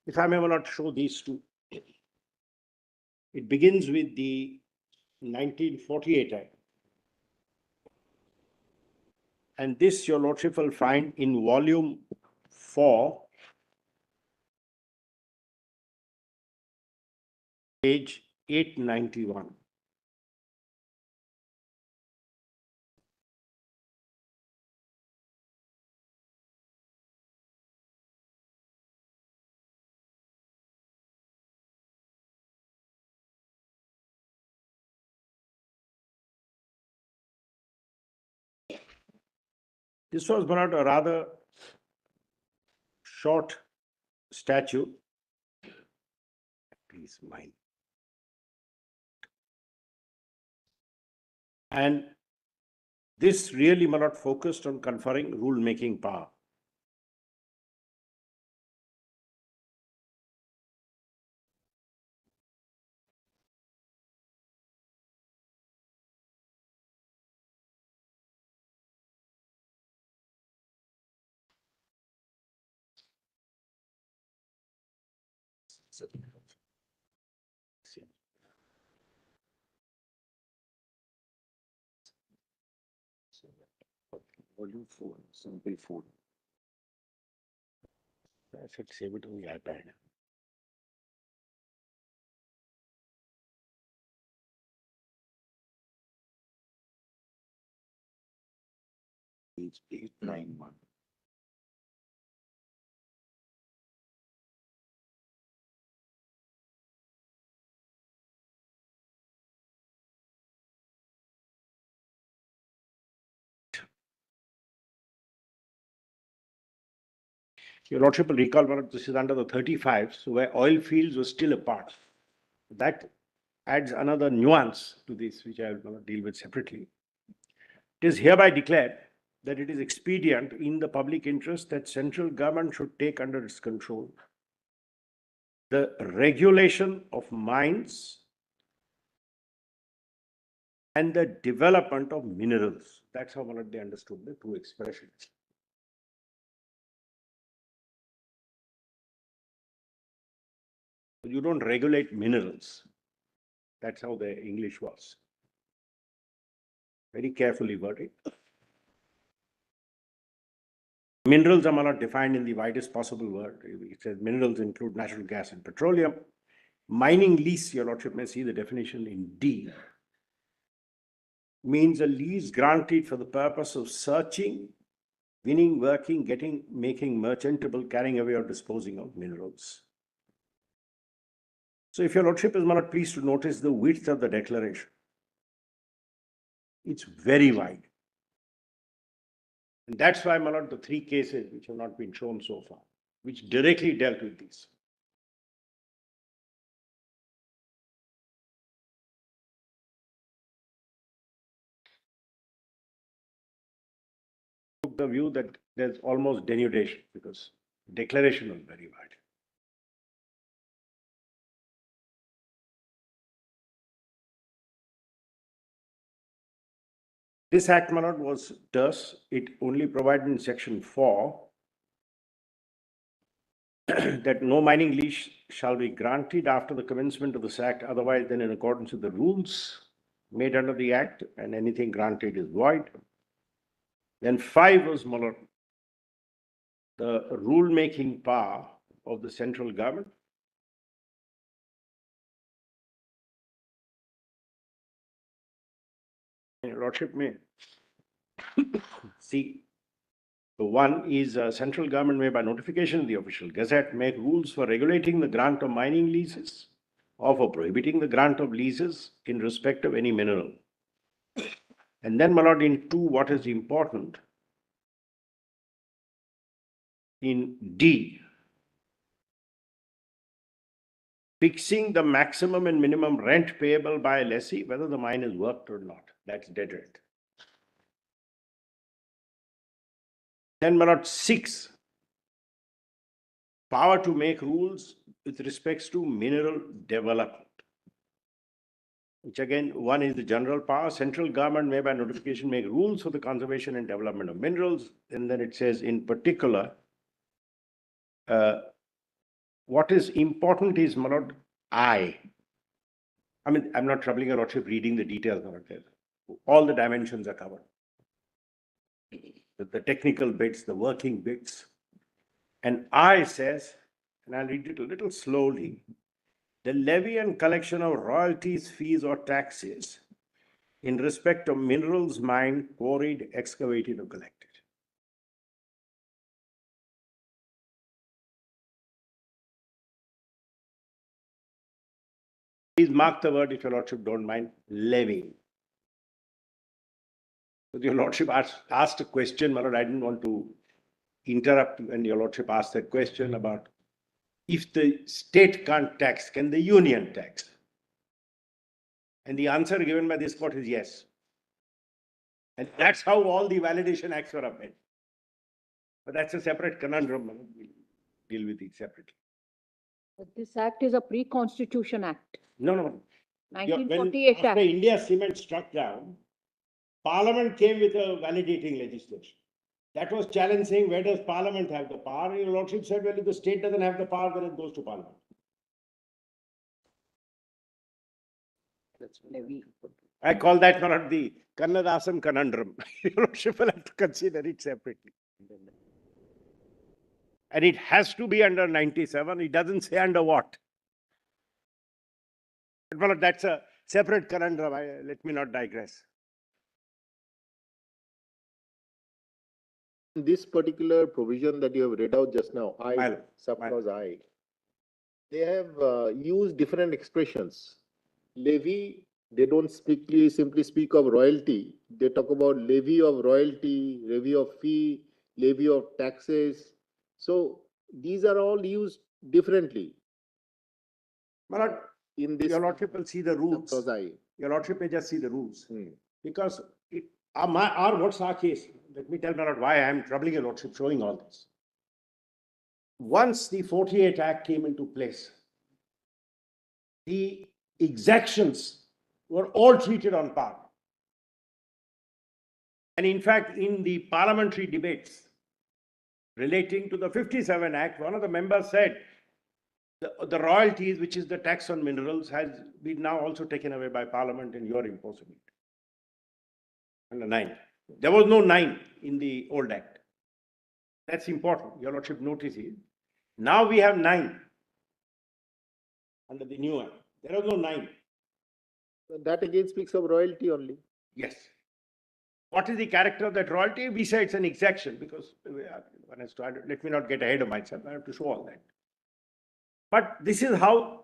If I may not show these two, it begins with the 1948 Act. And this, Your Lordship will find in volume 4, page 891. This was not a rather short statute. Please mind. And this really not focused on conferring rule-making power. Volume 4, sample 4. I should save it on the iPad. Page 891. Your Lordship will recall that this is under the 35, so where oil fields were still a part. That adds another nuance to this, which I will deal with separately. It is hereby declared that it is expedient in the public interest that central government should take under its control the regulation of mines and the development of minerals. That's how they understood the two expressions. You don't regulate minerals. That's how the English was. Very carefully worded. Minerals are not defined in the widest possible word. It says minerals include natural gas and petroleum. Mining lease, Your Lordship may see the definition in D, means a lease granted for the purpose of searching, winning, working, getting, making merchantable, carrying away or disposing of minerals. So if Your Lordship is not pleased to notice the width of the declaration, it's very wide. And that's why, my lord, the three cases which have not been shown so far, which directly dealt with these. Took the view that there's almost denudation because declaration was very wide. This act, my lord, was terse. It only provided in section 4 that no mining lease shall be granted after the commencement of this act, otherwise than in accordance with the rules made under the act, and anything granted is void. Then 5 was, my lord, the rule-making power of the central government. Your Lordship may see. One is central government may, by notification in the official gazette, make rules for regulating the grant of mining leases or for prohibiting the grant of leases in respect of any mineral. And then, my lord, in 2, what is important, in D, fixing the maximum and minimum rent payable by a lessee, whether the mine is worked or not. That's dead rent. Then, my lord, 6, power to make rules with respects to mineral development, which again, 1 is the general power. Central government may by notification make rules for the conservation and development of minerals. And then it says in particular, what is important is, my lord, I mean, I'm not troubling your lordship reading the details, my lord. All the dimensions are covered. The technical bits, the working bits. And I says, and I'll read it a little slowly, the levy and collection of royalties, fees, or taxes in respect of minerals mined, quarried, excavated, or collected. Please mark the word, if your lordship don't mind, levy. So your lordship asked a question, my lord, I didn't want to interrupt when your lordship asked that question about if the state can't tax, can the union tax? And the answer given by this court is yes. And that's how all the validation acts were made. But that's a separate conundrum. We'll deal with it separately. But this act is a pre-constitution act. No, no. 1948 After act. India Cement struck down, Parliament came with a validating legislation. That was challenged, saying, where does Parliament have the power? Your lordship said, well, if the state doesn't have the power, then it goes to Parliament. That's levy. I call that not the Kannadasam conundrum. Your lordship will have to consider it separately. And it has to be under 97. It doesn't say under what. But that's a separate conundrum. Let me not digress. This particular provision that you have read out just now, subclause I, they have used different expressions. Levy, they don't simply speak of royalty. They talk about levy of royalty, levy of fee, levy of taxes. So these are all used differently. But in this, your lordship will see the rules. Your lordship may just see the rules. Because what's our case? Let me tell my lord why I am troubling your lordship showing all this. Once the 48 Act came into place, the exactions were all treated on par. And in fact, in the parliamentary debates relating to the 57 Act, one of the members said, the royalties, which is the tax on minerals, has been now also taken away by Parliament and you are imposing it. Under 9. There was no 9 in the old Act. That's important. Your lordship notices. Now we have 9 under the new Act. There was no 9. That again speaks of royalty only. Yes. What is the character of that royalty? We say it's an exaction because one has to, let me not get ahead of myself. I have to show all that. But this is how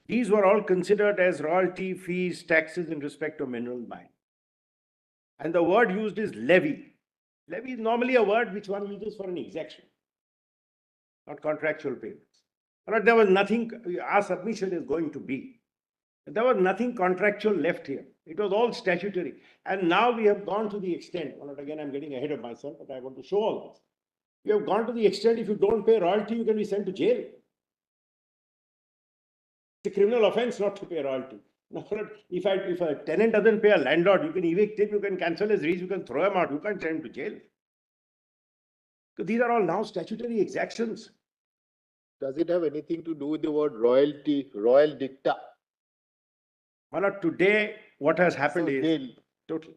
these were all considered as royalty, fees, taxes in respect of mineral mine. And the word used is levy. Levy is normally a word which one uses for an exaction, not contractual payments. But there was nothing, our submission is going to be, there was nothing contractual left here. It was all statutory. And now we have gone to the extent, again I'm getting ahead of myself, but I want to show all this. We have gone to the extent if you don't pay royalty, you can be sent to jail. It's a criminal offense not to pay royalty. If a tenant doesn't pay a landlord, you can evict him, you can cancel his lease, you can throw him out, you can't send him to jail. So these are all now statutory exactions. Does it have anything to do with the word royalty, royal dicta? Well, today, what has happened is totally.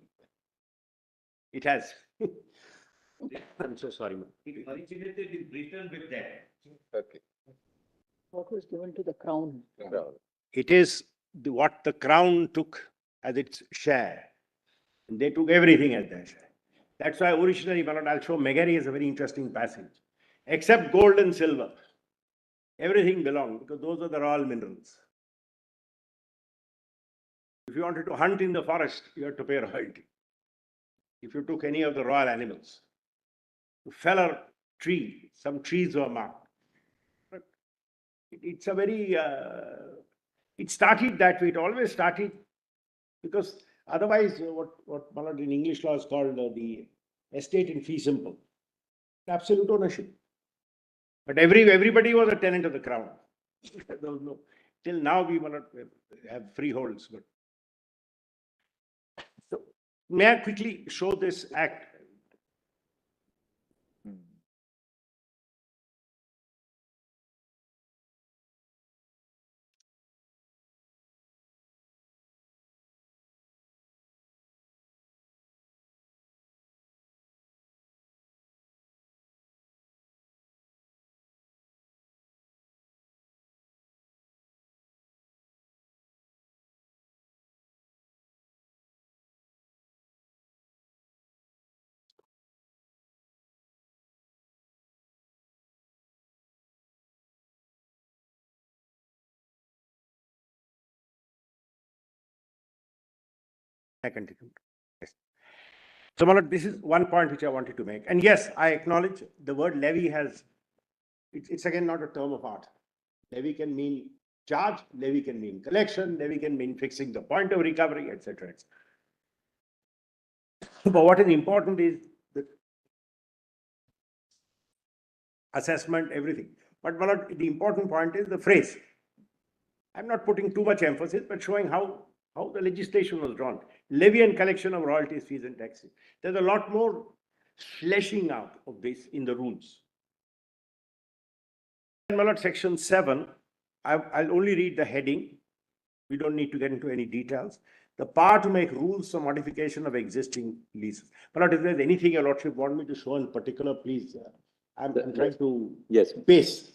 It has. I'm so sorry, man. It originated in Britain with that. Okay. What was given to the crown? It is what the crown took as its share. And they took everything as their share. That's why originally, I'll show Megari is a very interesting passage. Except gold and silver. Everything belonged because those are the royal minerals. If you wanted to hunt in the forest, you had to pay royalty. If you took any of the royal animals, to fell a tree, some trees were marked. But it's a very, it started that way. It always started because otherwise, what in English law is called the estate in fee simple, absolute ownership. But everybody was a tenant of the crown. There was no, till now we will not have freeholds. But so, may I quickly show this act? I continue. Yes. So, my lord, this is one point which I wanted to make. And yes, I acknowledge the word levy has, it's again not a term of art. Levy can mean charge, levy can mean collection, levy can mean fixing the point of recovery, etc. But what is important is the assessment, everything. But my lord, the important point is the phrase. I'm not putting too much emphasis, but showing how the legislation was drawn. Levy and collection of royalties, fees, and taxes. There's a lot more fleshing out of this in the rules. And my lord, section 7, I'll only read the heading. We don't need to get into any details. The power to make rules for modification of existing leases. My lord, if there's anything your lordship want me to show in particular, please. I'm trying to pace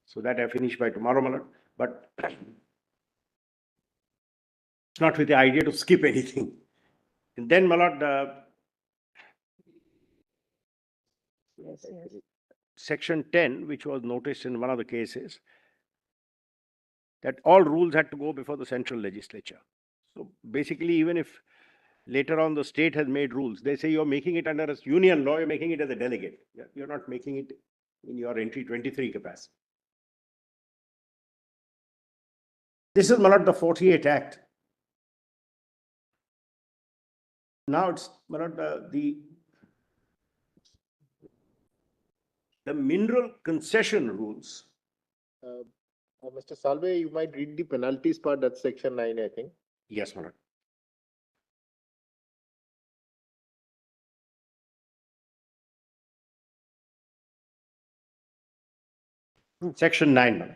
so that I finish by tomorrow, my lord. But it's not with the idea to skip anything. And then, my lord, Yes, yes. section 10, which was noticed in one of the cases, that all rules had to go before the central legislature. So basically, even if later on the state has made rules, they say you're making it under a union law, you're making it as a delegate. You're not making it in your entry 23 capacity. This is, my lord, the 48 Act. Now it's, my lord, the mineral concession rules. Mr. Salve, you might read the penalties part, that's section 9, I think. Yes, my lord. Section 9, my lord.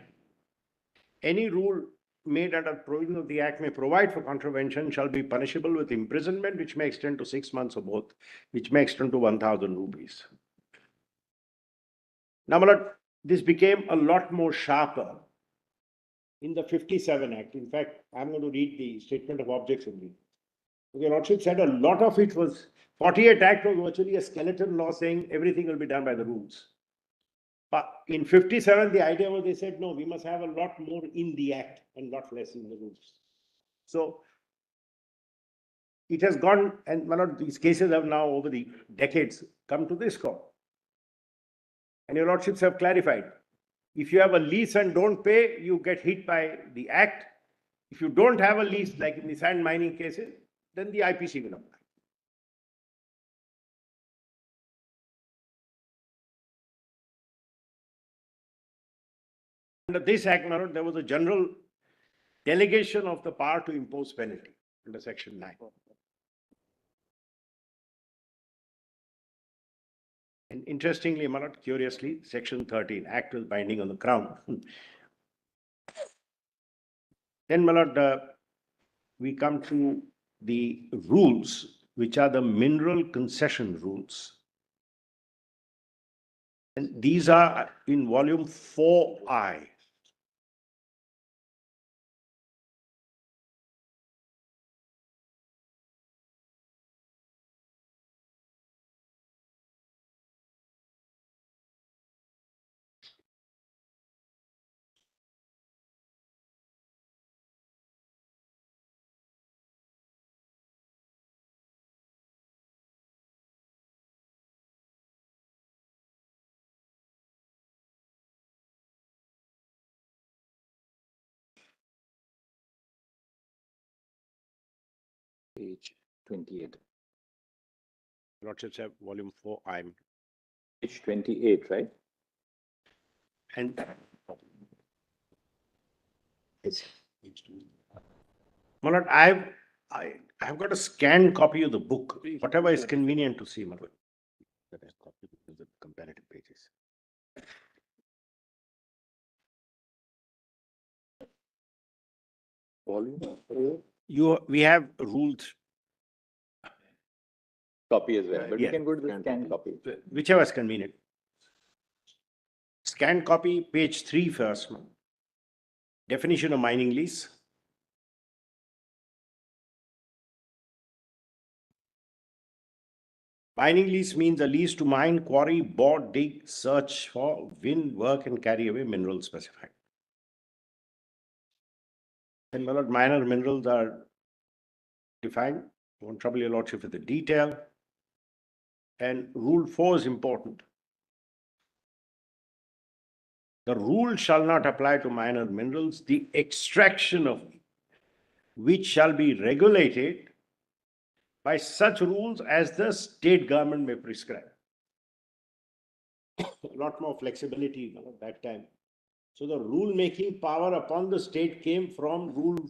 Any rule made under provision of the Act may provide for contravention shall be punishable with imprisonment, which may extend to 6 months or both, which may extend to 1,000 rupees. Now, my lord, this became a lot more sharper in the 57 Act. In fact, I'm going to read the statement of objects only. Okay, lordship said a lot of it was, 48 Act was virtually a skeleton law saying everything will be done by the rules. But in 57, the idea was they said, no, we must have a lot more in the Act and lot less in the rules. So it has gone, and one of these cases have now over the decades come to this court. And your lordships have clarified. If you have a lease and don't pay, you get hit by the Act. If you don't have a lease, like in the sand mining cases, then the IPC will apply. Under this Act, my lord, there was a general delegation of the power to impose penalty under section 9. And interestingly, my lord, curiously, section 13, Act is binding on the Crown. Then, my lord, we come to the rules, which are the mineral concession rules. And these are in volume 4I. Page 28. Lordships have volume 4I. Page 28, right? And my lord, I've got a scanned copy of the book, whatever is convenient to see, my lord. That I copy the comparative pages. Volume? We have rules, Copy as well, but yeah. you can go to the scanned copy. whichever is convenient. Scanned copy, page 3 first. Definition of mining lease. Mining lease means a lease to mine, quarry, bore, dig, search for, win, work, and carry away minerals specified. And my lord, minor minerals are defined. I won't trouble your lordship with the detail. And rule 4 is important. The rule shall not apply to minor minerals, the extraction of which shall be regulated by such rules as the state government may prescribe. A lot more flexibility at that time. So the rule-making power upon the state came from Rule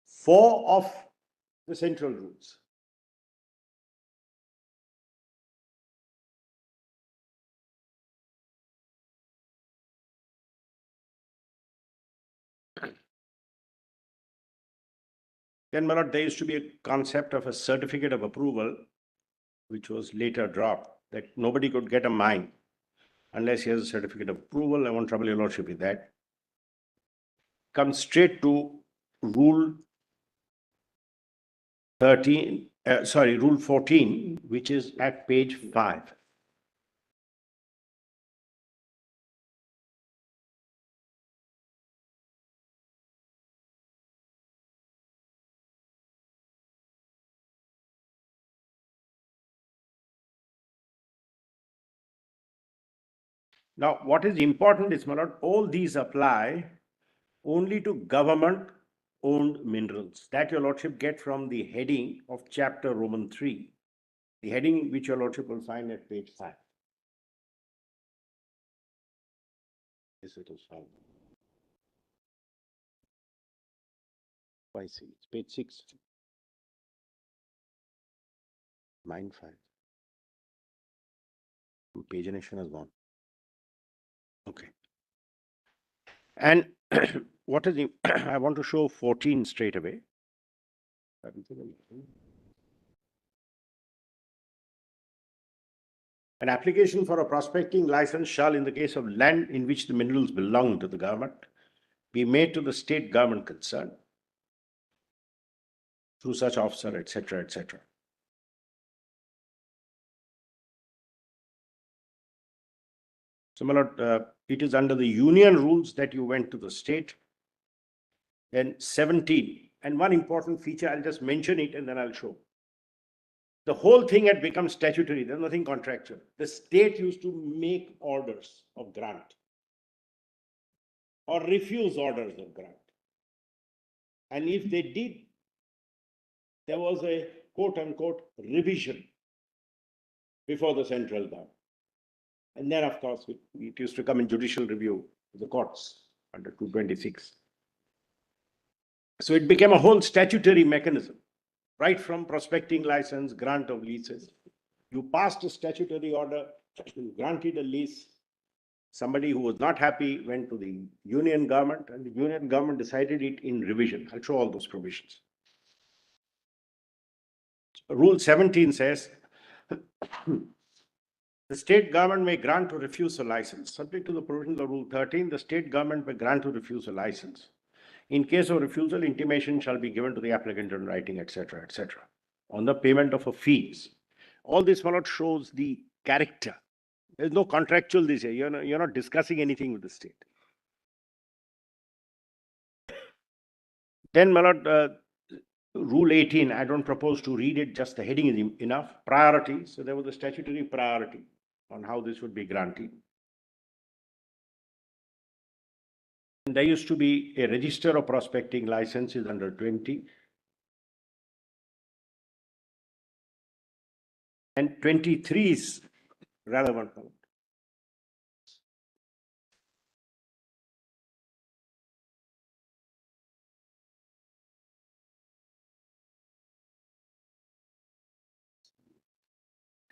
4 of the central rules. Then, my lord, there used to be a concept of a certificate of approval, which was later dropped, that nobody could get a mine unless he has a certificate of approval. I won't trouble your lordship with that. Come straight to Rule 14, which is at page 5. Now, what is important is, my lord, all these apply only to government-owned minerals. That your lordship get from the heading of chapter Roman 3, the heading which your lordship will find at page 5. Yes, it is fine. I see, it's page 6. Mine 5. Pagination has gone. Okay. And what is the, I want to show 14 straight away. An application for a prospecting license shall, in the case of land in which the minerals belong to the government, be made to the state government concerned through such officer, etc., etc. So, my lord, it is under the union rules that you went to the state. Then 17, and one important feature, I'll just mention it and then I'll show. The whole thing had become statutory, there's nothing contractual. The state used to make orders of grant or refuse orders of grant. And if they did, there was a quote unquote revision before the central government. And then, of course, it used to come in judicial review to the courts under 226. So it became a whole statutory mechanism, right from prospecting license, grant of leases. You passed a statutory order, you granted a lease. Somebody who was not happy went to the union government, and the union government decided it in revision. I'll show all those provisions. Rule 17 says, the state government may grant or refuse a license. Subject to the provisions of Rule 13, the state government may grant or refuse a license. In case of refusal, intimation shall be given to the applicant in writing, etc., etc., on the payment of a fees. All this, my lord, shows the character. There's no contractual this here. You're not discussing anything with the state. Then, my lord, Rule 18, I don't propose to read it, just the heading is enough. Priority. So there was a statutory priority on how this would be granted. And there used to be a register of prospecting licenses under 20. And 23 is relevant.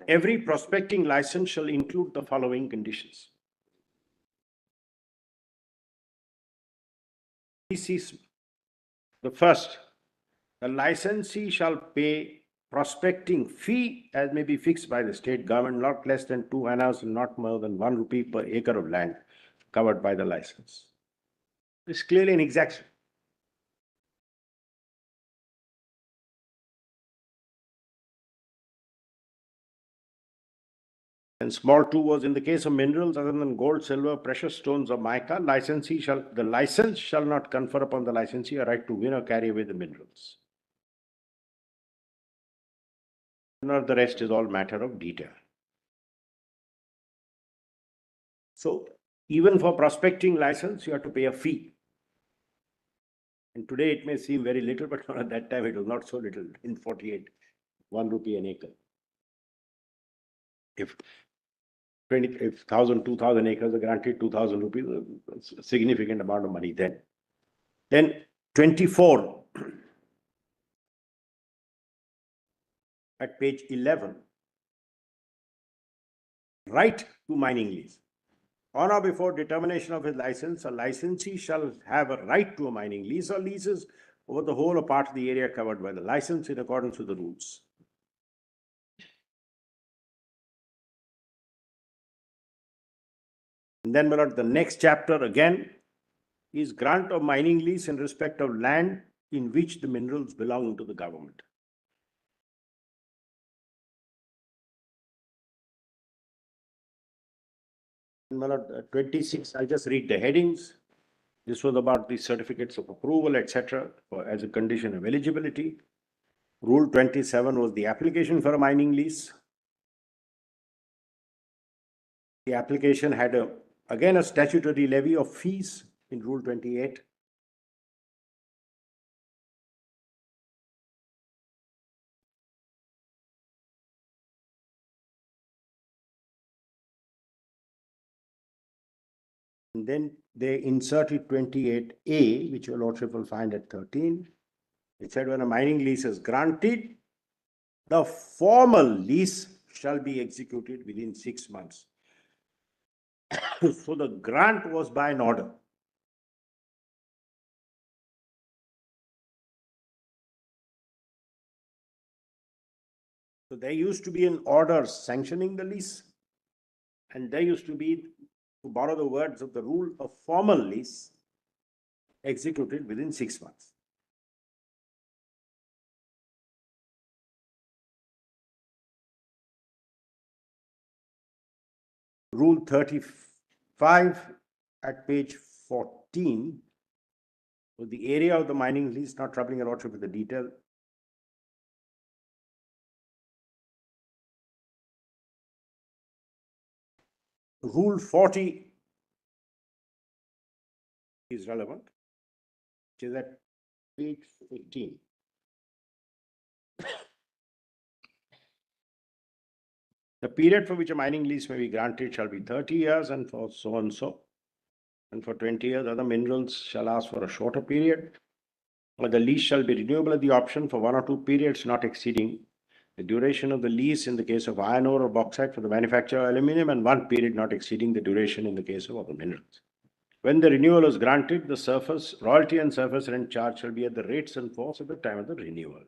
Every prospecting license shall include the following conditions. This is the first. The licensee shall pay prospecting fee as may be fixed by the state government, not less than 2 annas and not more than 1 rupee per acre of land covered by the license. This is clearly an exaction. And small 2 was, in the case of minerals other than gold, silver, precious stones, or mica, the license shall not confer upon the licensee a right to win or carry away the minerals. The rest is all matter of detail. So even for prospecting license, you have to pay a fee. And today it may seem very little, but at that time it was not so little. In 48, 1 rupee an acre. If 1,000, 2,000 acres are granted 2,000 rupees, it's a significant amount of money then. Then 24 at page 11, right to mining lease. On or before determination of his license, a licensee shall have a right to a mining lease or leases over the whole or part of the area covered by the license in accordance with the rules. And then the next chapter again is grant of mining lease in respect of land in which the minerals belong to the government. And 26, I'll just read the headings. This was about the certificates of approval, etc., as a condition of eligibility. Rule 27 was the application for a mining lease. The application had again a statutory levy of fees in Rule 28. And then they inserted 28A, which your lordship will find at 13. It said when a mining lease is granted, the formal lease shall be executed within 6 months. So the grant was by an order. So there used to be an order sanctioning the lease, and there used to be, to borrow the words of the rule, a formal lease executed within 6 months. Rule 35 at page 14, with the area of the mining lease, not troubling your lordship with the detail. Rule 40 is relevant, which is at page 15. The period for which a mining lease may be granted shall be 30 years, and for so and so. And for 20 years, other minerals shall ask for a shorter period. Or the lease shall be renewable at the option for 1 or 2 periods not exceeding the duration of the lease in the case of iron ore or bauxite for the manufacture of aluminium, and 1 period not exceeding the duration in the case of other minerals. When the renewal is granted, the surface royalty and surface rent charge shall be at the rates in force at the time of the renewal.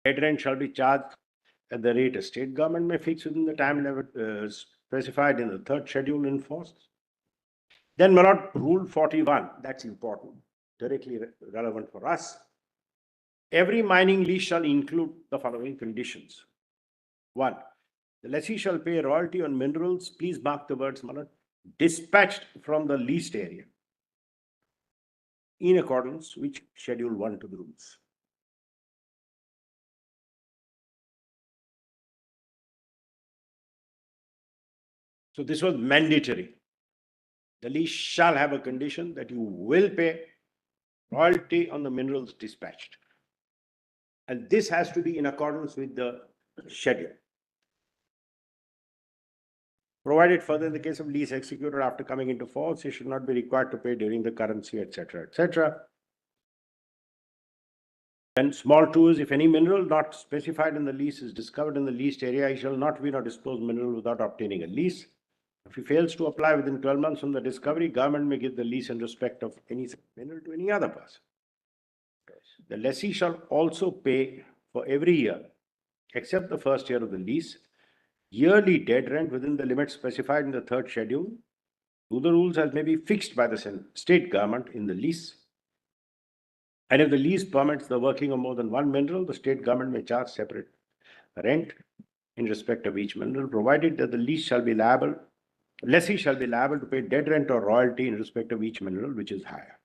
Head rent shall be charged at the rate a state government may fix within the time limit specified in the 3rd schedule in force. Then, my lord, Rule 41, that's important, directly relevant for us. Every mining lease shall include the following conditions. 1, the lessee shall pay royalty on minerals, please mark the words, my lord, dispatched from the leased area in accordance with Schedule 1 to the rules. So this was mandatory. The lease shall have a condition that you will pay royalty on the minerals dispatched. And this has to be in accordance with the schedule. Provided further in the case of lease executed after coming into force, you should not be required to pay during the currency, etc., etc. And small 2 is if any mineral not specified in the lease is discovered in the leased area, he shall not win or dispose mineral without obtaining a lease. If he fails to apply within 12 months from the discovery, government may give the lease in respect of any mineral to any other person. The lessee shall also pay for every year, except the first year of the lease, yearly dead rent within the limits specified in the 3rd schedule, to the rules as may be fixed by the state government in the lease. And if the lease permits the working of more than one mineral, the state government may charge separate rent in respect of each mineral, provided that the lessee shall be liable to pay dead rent or royalty in respect of each mineral which is higher.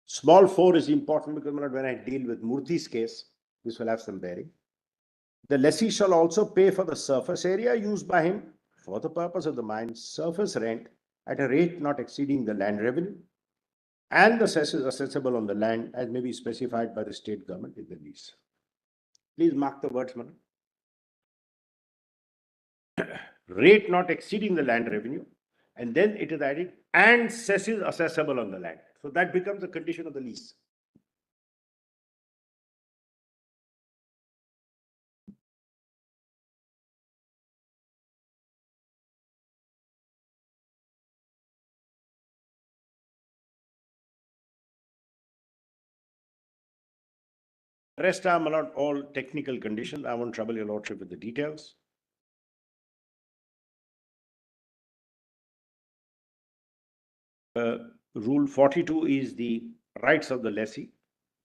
Small 4 is important because when I deal with Murthy's case, This will have some bearing. The lessee shall also pay for the surface area used by him for the purpose of the mine's surface rent at a rate not exceeding the land revenue and the cesses accessible on the land as may be specified by the state government in the lease. Please mark the words, madam. Rate not exceeding the land revenue, and then it is added and cesses accessible on the land. So that becomes a condition of the lease. Rest are not all technical conditions. I won't trouble your lordship with the details. Rule 42 is the rights of the lessee,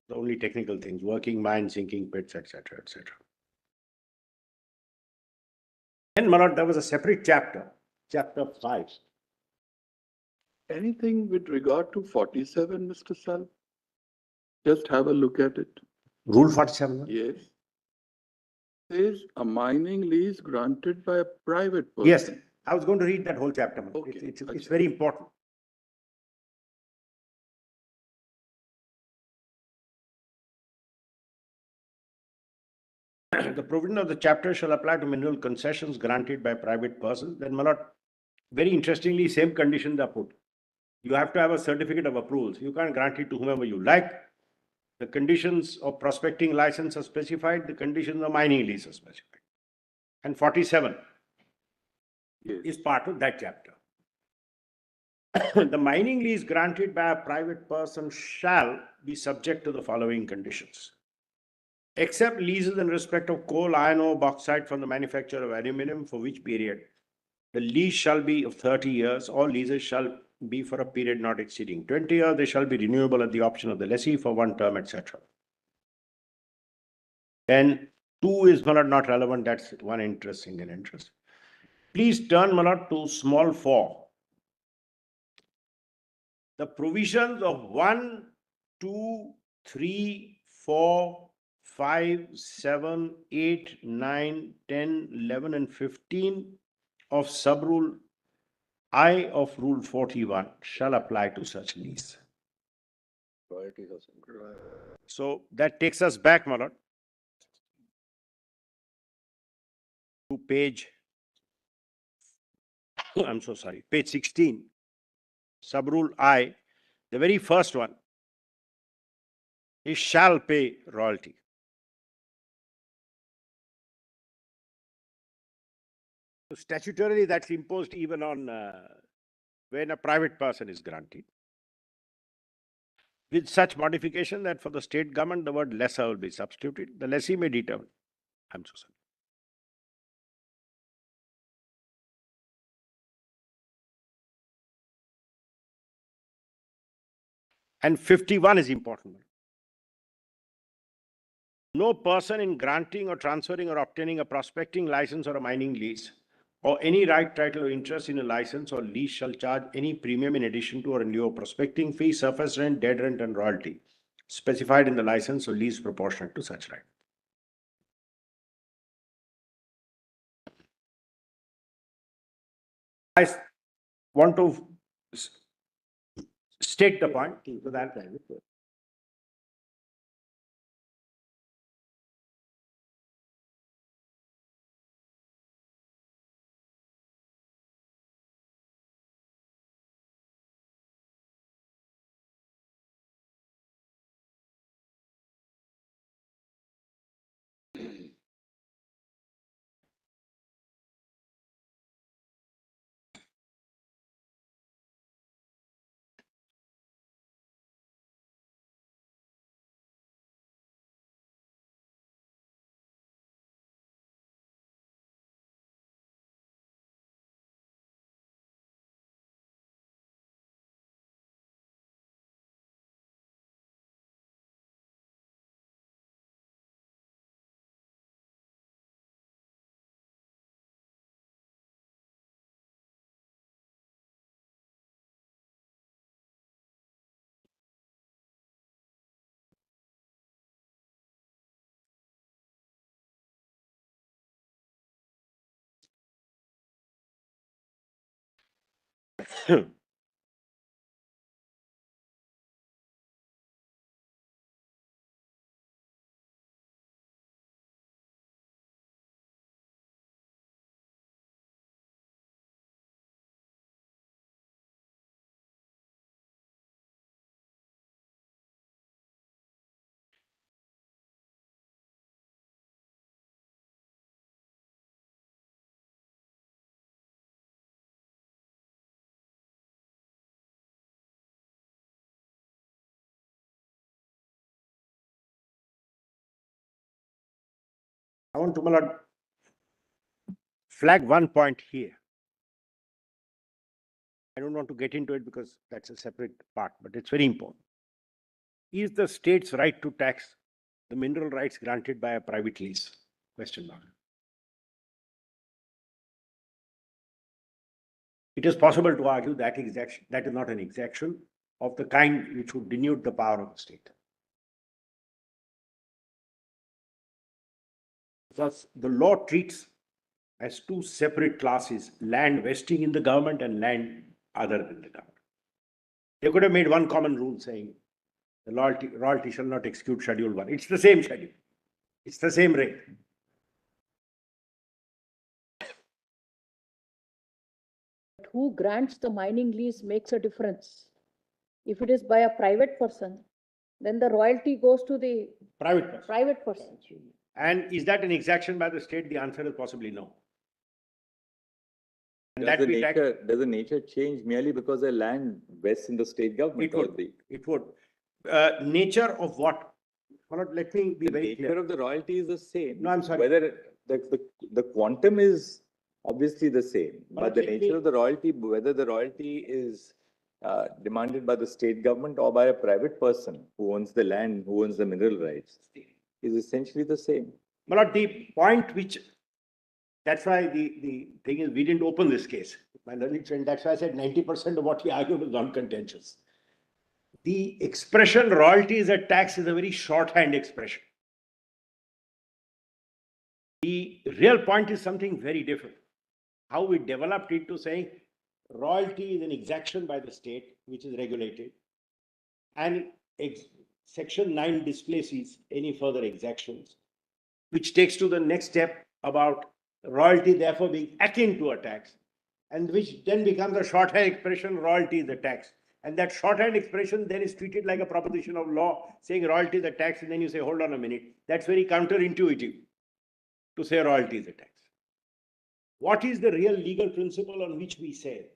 the only technical things, working mine, sinking pits, etc., etc. Then, my lord, there was a separate chapter, chapter 5. Anything with regard to 47, Mr. Sal? Just have a look at it. Rule 47. Yes. Says a mining lease granted by a private person. Yes, I was going to read that whole chapter. Okay. It's very important. The provision of the chapter shall apply to mineral concessions granted by private persons. Then, my lord, very interestingly, same conditions are put. You have to have a certificate of approvals. You can't grant it to whomever you like. The conditions of prospecting license are specified. The conditions of mining lease are specified. And 47 Yes. is part of that chapter. The mining lease granted by a private person shall be subject to the following conditions. Except leases in respect of coal, iron ore, bauxite from the manufacture of aluminum, for which period the lease shall be of 30 years, or leases shall be for a period not exceeding 20 years. They shall be renewable at the option of the lessee for one term, etc. Then 2 is not relevant. That's one interest, single interest. Please turn, my lord, to small 4. The provisions of 1, 2, 3, 4, 5, 7, 8, 9, 10, 11, and 15 of sub-rule I of Rule 41 shall apply to such lease. So that takes us back, my lord, to page, I'm so sorry, page 16, sub-rule I, the very first one is shall pay royalty. So statutorily, that's imposed even on when a private person is granted. With such modification that for the state government, the word lesser will be substituted. The lessee may determine. I'm so sorry. And 51 is important. No person in granting or transferring or obtaining a prospecting license or a mining lease or any right, title, or interest in a license or lease shall charge any premium in addition to or in lieu of prospecting fee, surface rent, dead rent, and royalty specified in the license or lease proportionate to such right. I want to state the point so that I want to my lord, flag one point here. I don't want to get into it because that's a separate part, but it's very important. Is the state's right to tax the mineral rights granted by a private lease? Question mark. It is possible to argue that exaction, that is not an exaction of the kind which would denude the power of the state. Because the law treats as two separate classes, land vesting in the government and land other than the government. They could have made one common rule saying the royalty shall not execute Schedule 1. It's the same schedule. It's the same rate. Who grants the mining lease makes a difference. If it is by a private person, then the royalty goes to the Private person. person. And is that an exaction by the state? The answer is possibly no. And that we tax. Does the nature change merely because the land vests in the state government? It would. It would. Nature of what? Well, let me be very nature clear. of the royalty is the same. No, I'm sorry. Whether the quantum is obviously the same, but the nature of the royalty, whether the royalty is demanded by the state government or by a private person who owns the land, who owns the mineral rights, is essentially the same. But the point which, that's why the thing is, we didn't open this case. My learning friend, that's why I said 90% of what he argued was non-contentious. The expression royalty is a tax is a very shorthand expression. The real point is something very different. How we developed it to saying royalty is an exaction by the state, which is regulated, and Section 9 displaces any further exactions, which takes to the next step about royalty therefore being akin to a tax, and which then becomes a shorthand expression, royalty is a tax. And that shorthand expression then is treated like a proposition of law, saying royalty is a tax, and then you say, hold on a minute, that's very counterintuitive to say royalty is a tax. What is the real legal principle on which we say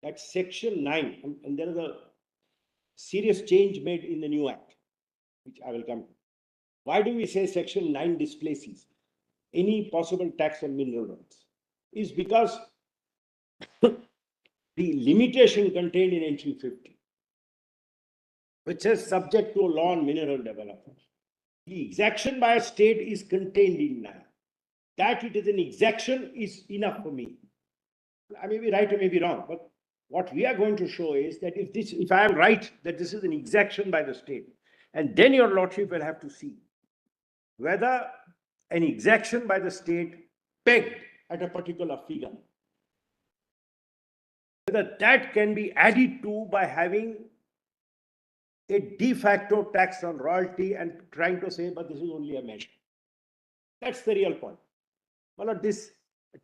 that Section 9, and there is a serious change made in the new act, which I will come to. Why do we say Section 9 displaces any possible tax on mineral rights? Is because the limitation contained in entry 50, which says subject to a law on mineral development. The exaction by a state is contained in 9. That it is an exaction is enough for me. I may be right or may be wrong, but what we are going to show is that if I am right that this is an exaction by the state, and then your lordship will have to see whether an exaction by the state pegged at a particular figure, whether that can be added to by having a de facto tax on royalty and trying to say, but this is only a measure. That's the real point. Well, this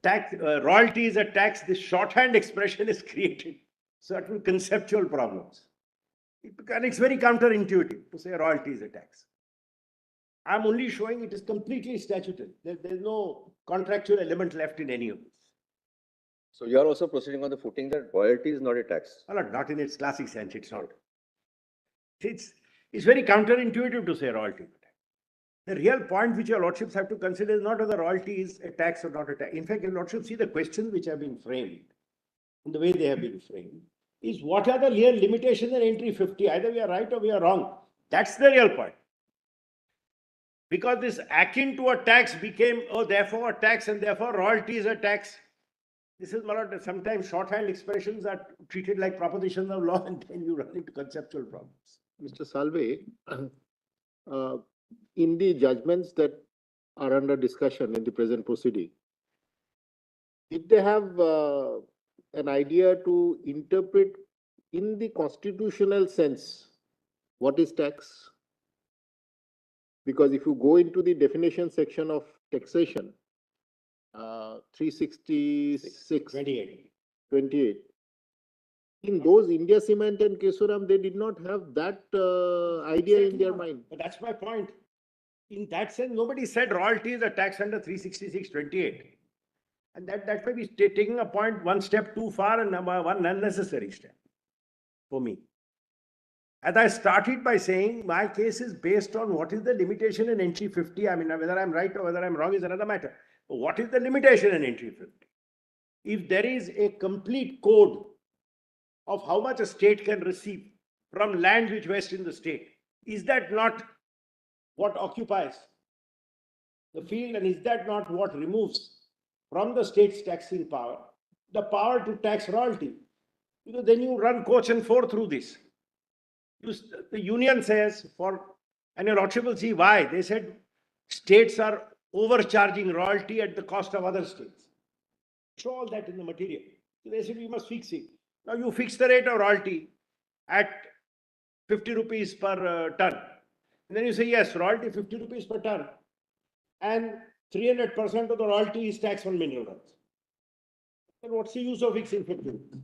tax, royalty is a tax, this shorthand expression is created certain conceptual problems. And it's very counterintuitive to say royalty is a tax. I'm only showing it is completely statutory. There's no contractual element left in any of this. So you are also proceeding on the footing that royalty is not a tax. Well, not in its classic sense, it's not. It's very counterintuitive to say royalty is a tax. The real point which your lordships have to consider is not whether royalty is a tax or not a tax. In fact, your lordships see the questions which have been framed, and the way they have been framed, is what are the real limitations in entry 50? Either we are right or we are wrong. That's the real point. Because this akin to a tax became, oh, therefore a tax and therefore royalty is a tax. This is sometimes shorthand expressions are treated like propositions of law, and then you run into conceptual problems. Mr. Salve, in the judgments that are under discussion in the present proceeding, did they have an idea to interpret in the constitutional sense what is tax? Because if you go into the definition section of taxation, 366, 28, in those India Cement and Kesoram, they did not have that idea in their mind. But that's my point. In that sense, nobody said royalty is a tax under 366(28). And that may be taking a point one step too far and one unnecessary step for me. As I started by saying, my case is based on what is the limitation in entry 50. I mean, whether I'm right or whether I'm wrong is another matter. But what is the limitation in entry 50? If there is a complete code of how much a state can receive from lands which vest in the state, is that not what occupies the field, and is that not what removes from the state's taxing power the power to tax royalty? Because then you run coach and four through this. The union says and your lordship will see why. They said states are overcharging royalty at the cost of other states. Show all that in the material. So they said we must fix it. Now you fix the rate of royalty at 50 rupees per ton. And then you say, yes, royalty 50 rupees per ton. And 300% of the royalty is tax on mineral rights. Then what's the use of fixing 50 rupees?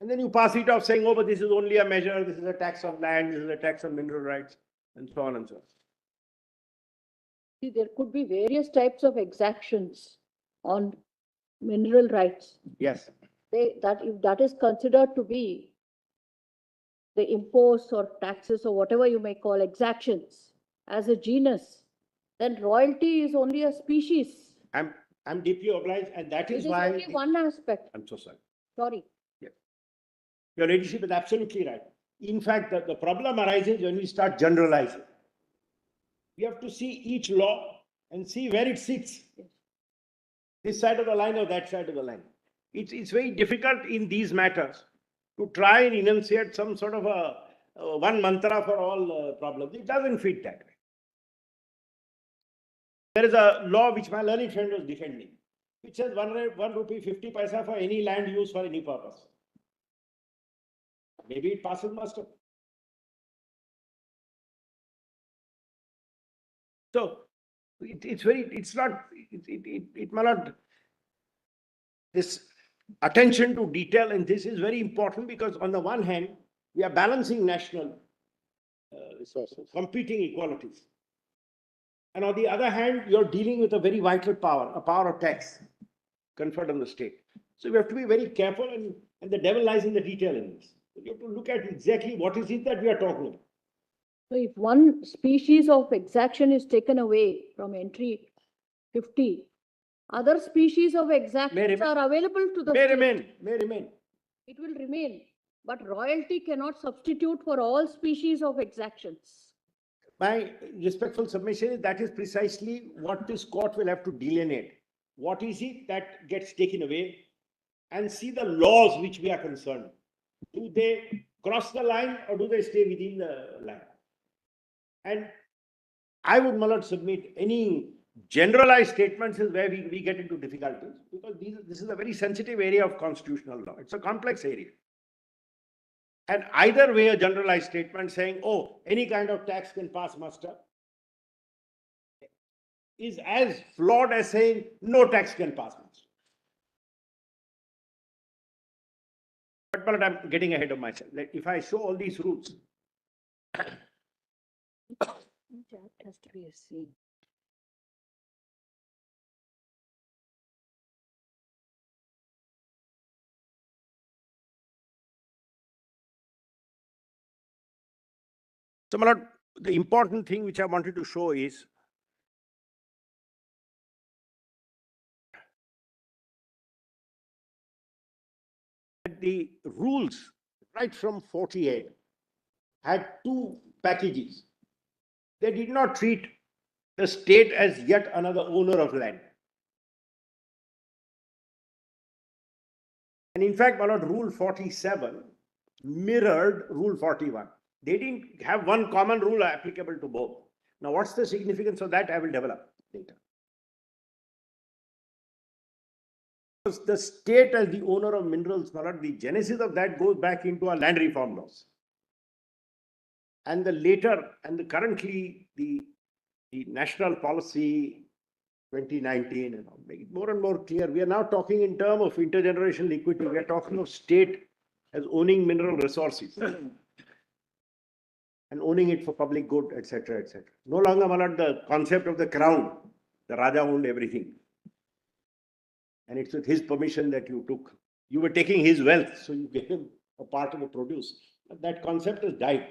And then you pass it off saying, oh, but this is only a measure, this is a tax on land, this is a tax on mineral rights, and so on and so on. See, there could be various types of exactions on mineral rights. Yes. If that is considered to be the imposts or taxes or whatever you may call exactions as a genus, then royalty is only a species. I'm deeply obliged, and that is why. It is only one aspect. I'm so sorry. Sorry. Yes. Your ladyship is absolutely right. In fact, the problem arises when we start generalizing. We have to see each law and see where it sits. Yes. This side of the line or that side of the line. It's very difficult in these matters to try and enunciate some sort of a one mantra for all problems. It doesn't fit that way. There is a law which my learned friend was defending, which says 1 rupee 50 paisa for any land use for any purpose. Maybe it passes muster. So it may not, this attention to detail in this is very important, because on the one hand, we are balancing national resources, competing equalities. And on the other hand, you're dealing with a very vital power, a power of tax conferred on the state. So we have to be very careful, and the devil lies in the detail in this. You have to look at exactly what is it that we are talking about. So if one species of exaction is taken away from entry 50, other species of exactions are available to the state. May remain. It will remain, but royalty cannot substitute for all species of exactions. My respectful submission is that is precisely what this court will have to delineate. What is it that gets taken away, and see the laws which we are concerned. Do they cross the line or do they stay within the line? And I would not submit any generalized statements is where we get into difficulties, because this is a very sensitive area of constitutional law. It's a complex area. And either way, a generalized statement saying, oh, any kind of tax can pass muster, is as flawed as saying no tax can pass muster. But I'm getting ahead of myself. If I show all these rules, That has to be a C. so my lord, the important thing which I wanted to show is that the rules right from 48 had two packages. They did not treat the state as yet another owner of land. And in fact, my lord, Rule 47 mirrored Rule 41. They didn't have one common rule applicable to both. Now, what's the significance of that? I will develop later. The state as the owner of minerals, my lord, the genesis of that goes back into our land reform laws. And the later and the currently the national policy 2019 and all, make it more and more clear. We are now talking in terms of intergenerational equity. We are talking of state as owning mineral resources and owning it for public good, etc., etc. No longer, my lord, the concept of the crown. The Raja owned everything. And it's with his permission that you took. You were taking his wealth, so you gave him a part of the produce. But that concept has died.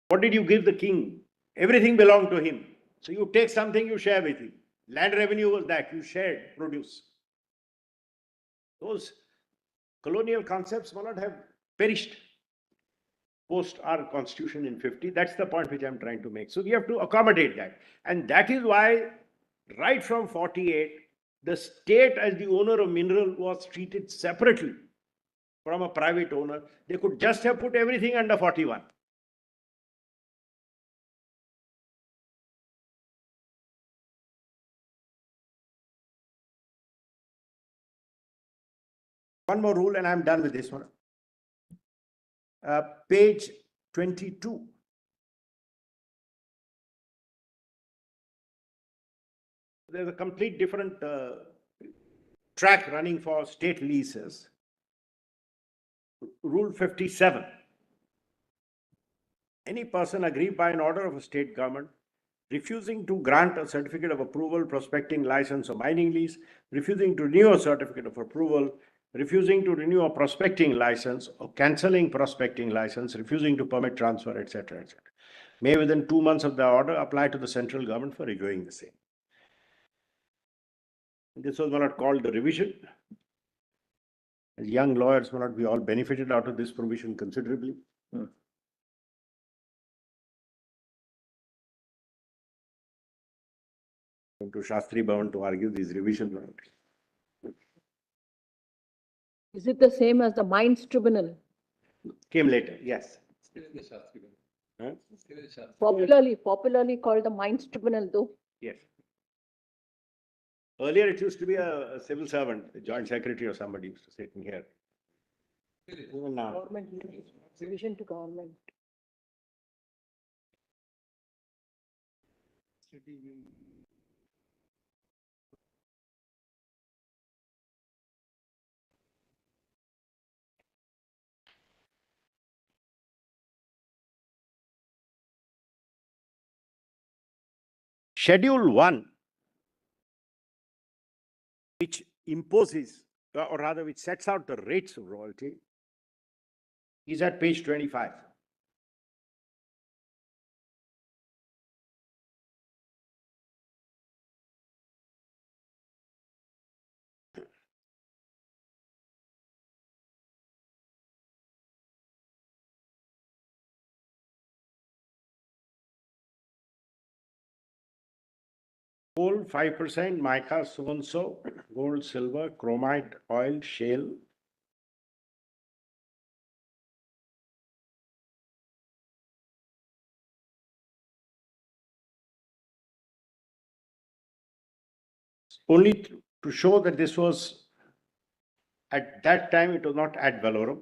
What did you give the king? Everything belonged to him. So you take something, you share with him. Land revenue was that, you shared produce. Those colonial concepts, my lord, have perished post our constitution in 50. That's the point which I'm trying to make. So we have to accommodate that. And that is why right from 48, the state as the owner of mineral was treated separately from a private owner. They could just have put everything under 41. One more rule and I'm done with this one. Page 22. There's a complete different track running for state leases. Rule 57. Any person aggrieved by an order of a state government refusing to grant a certificate of approval, prospecting license or mining lease, refusing to renew a certificate of approval, refusing to renew a prospecting license or cancelling prospecting license, refusing to permit transfer, etc., etc., may within 2 months of the order apply to the central government for reviewing the same. This was not called the revision. As young lawyers, we all benefited out of this provision considerably. To Shastri Bhavan to argue these revisions. Is it the same as the Mines Tribunal? Came later, yes. Huh? Popularly called the Mines Tribunal, though. Yes. Earlier, it used to be a civil servant, a joint secretary or somebody used to sit in here. Even now. Government revision to government. Schedule 1, which imposes, or rather which sets out the rates of royalty, is at page 25. Gold 5%, mica so and so, gold, silver, chromite, oil, shale. Only to show that this was, at that time, it was not ad valorem.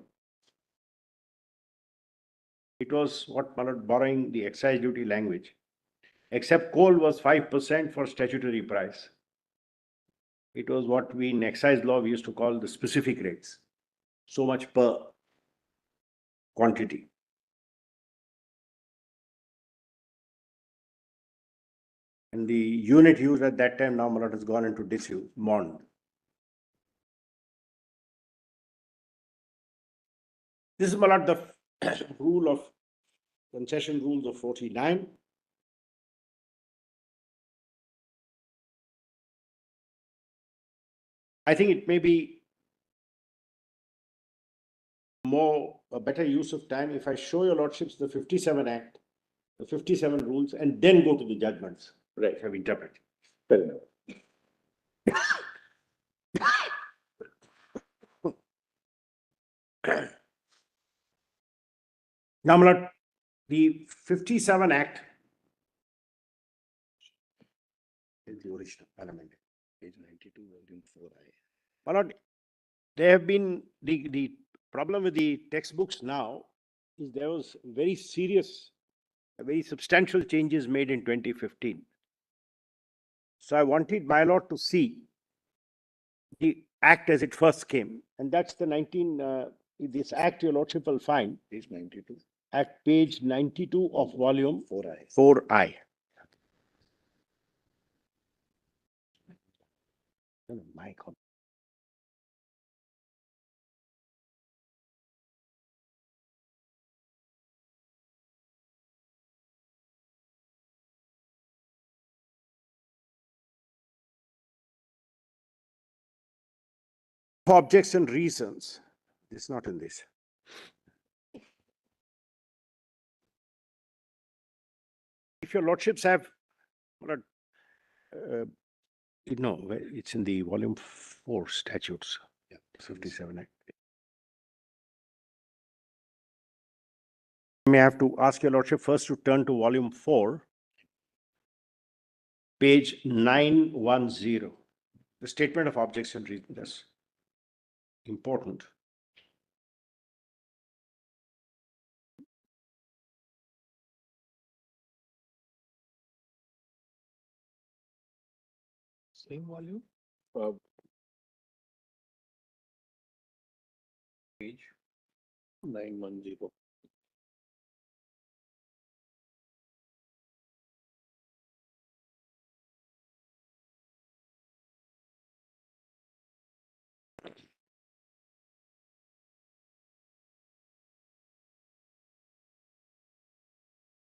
It was what, borrowing the excise duty language. Except coal was 5% for statutory price. It was what we in excise law we used to call the specific rates. So much per quantity. And the unit used at that time now has gone into disuse, MOND. This is the rule of concession rules of 49. I think it may be a better use of time if I show your lordships the 57 Act, the 57 rules, and then go to the judgments. Right. Have interpreted. Fair enough. Now, my lord, the 57 Act is the original parliament. Page 92, volume 4I. My lord, there have been the problem with the textbooks now is there was very serious, very substantial changes made in 2015. So I wanted my lord to see the act as it first came, and that's the this act your lordship will find Page 92, at page 92 of volume 4I. 4I. No, my God. Objects and reasons. It's not in this. If your lordships have, it's in the volume 4 statutes. Yeah, 57 Act. I may have to ask your lordship first to turn to volume 4, page 910. The statement of objects and reasons. That's important. Same volume? Page 910.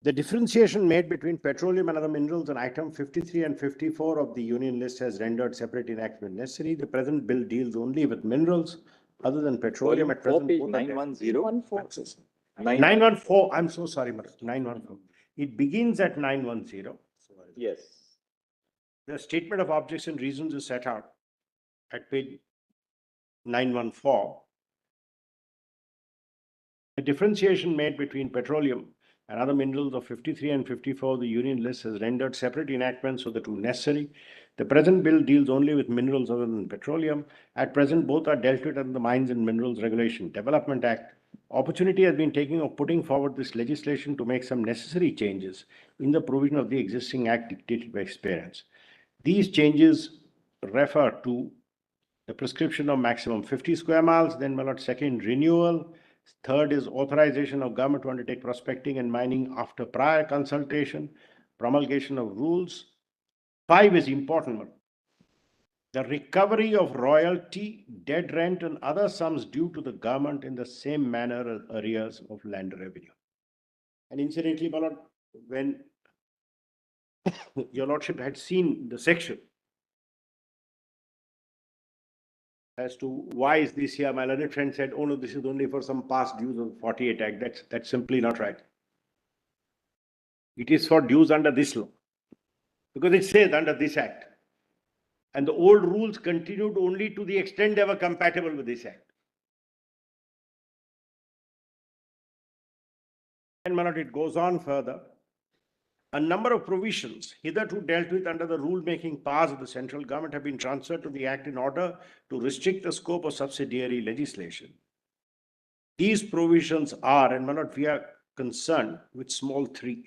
The differentiation made between petroleum and other minerals in item 53 and 54 of the union list has rendered separate enactment necessary. The present bill deals only with minerals other than petroleum Volume at 4, present. page both are 910. 1-4. 914. I'm so sorry, madam. 914. It begins at 910. Yes. The statement of objects and reasons is set out at page 914. The differentiation made between petroleum and other minerals of 53 and 54 of the union list has rendered separate enactments of the two necessary. The present bill deals only with minerals other than petroleum. At present, both are dealt with under the Mines and Minerals Regulation Development Act. Opportunity has been taken of putting forward this legislation to make some necessary changes in the provision of the existing act dictated by experience. These changes refer to the prescription of maximum 50 square miles, then my lord, second, renewal. Third is authorization of government to undertake prospecting and mining after prior consultation, promulgation of rules. 5 is important, the recovery of royalty, dead rent, and other sums due to the government in the same manner as arrears of land revenue. And incidentally, my lord, when your lordship had seen the section as to why is this here, my learned friend said, oh no, this is only for some past dues of 48 Act. That's simply not right. It is for dues under this law, because it says under this act. And the old rules continued only to the extent they were compatible with this act. And my lord, it goes on further. A number of provisions hitherto dealt with under the rule-making powers of the central government have been transferred to the act in order to restrict the scope of subsidiary legislation. These provisions are, and my lord, we are concerned with small 3.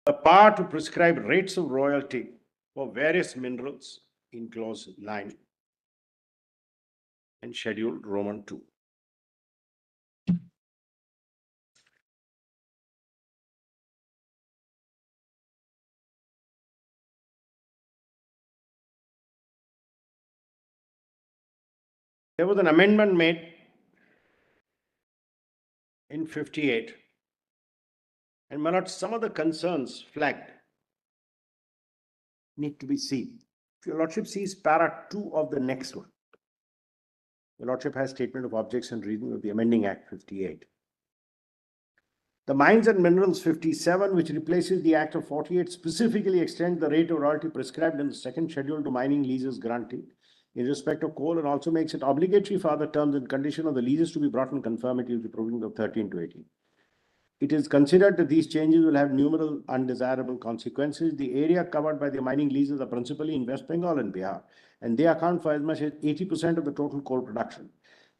The power to prescribe rates of royalty for various minerals in clause 9 and schedule Roman 2. There was an amendment made in 58. And my lord, some of the concerns flagged need to be seen. If your lordship sees para 2 of the next one, your lordship has statement of objects and reasons of the amending Act 58. The Mines and Minerals 57, which replaces the Act of 48, specifically extends the rate of royalty prescribed in the second schedule to mining leases granted in respect of coal, and also makes it obligatory for other terms and conditions of the leases to be brought in conformity with the provisions of 13 to 18. it is considered that these changes will have numerous undesirable consequences. The area covered by the mining leases are principally in West Bengal and Bihar, and they account for as much as 80% of the total coal production.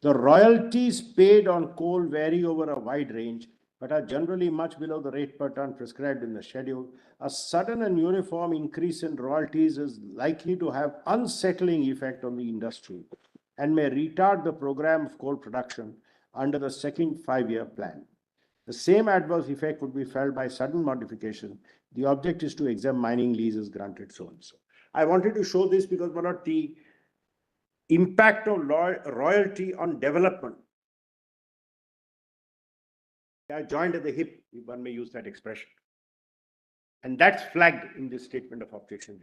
The royalties paid on coal vary over a wide range, but are generally much below the rate per ton prescribed in the schedule. A sudden and uniform increase in royalties is likely to have unsettling effect on the industry and may retard the program of coal production under the second 5-year plan. The same adverse effect would be felt by sudden modification. The object is to exempt mining leases granted so and so. I wanted to show this because one of the impact of royalty on development. They are joined at the hip, if one may use that expression. And that's flagged in this statement of objection.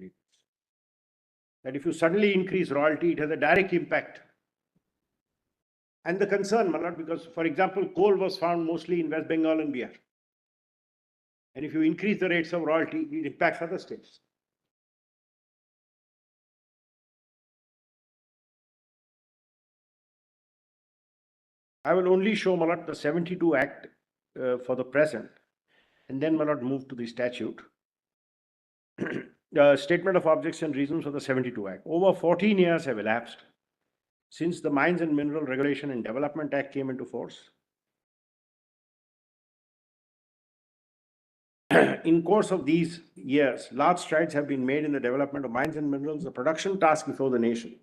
That if you suddenly increase royalty, it has a direct impact. And the concern, Malad, because, for example, coal was found mostly in West Bengal and Bihar. And if you increase the rates of royalty, it impacts other states. I will only show, Malad, the 72 Act for the present, and then, Malad, move to the statute. Statement of objection reasons for the 72 Act. Over 14 years have elapsed since the Mines and Mineral Regulation and Development Act came into force. In course of these years, large strides have been made in the development of mines and minerals, the production task before the nation.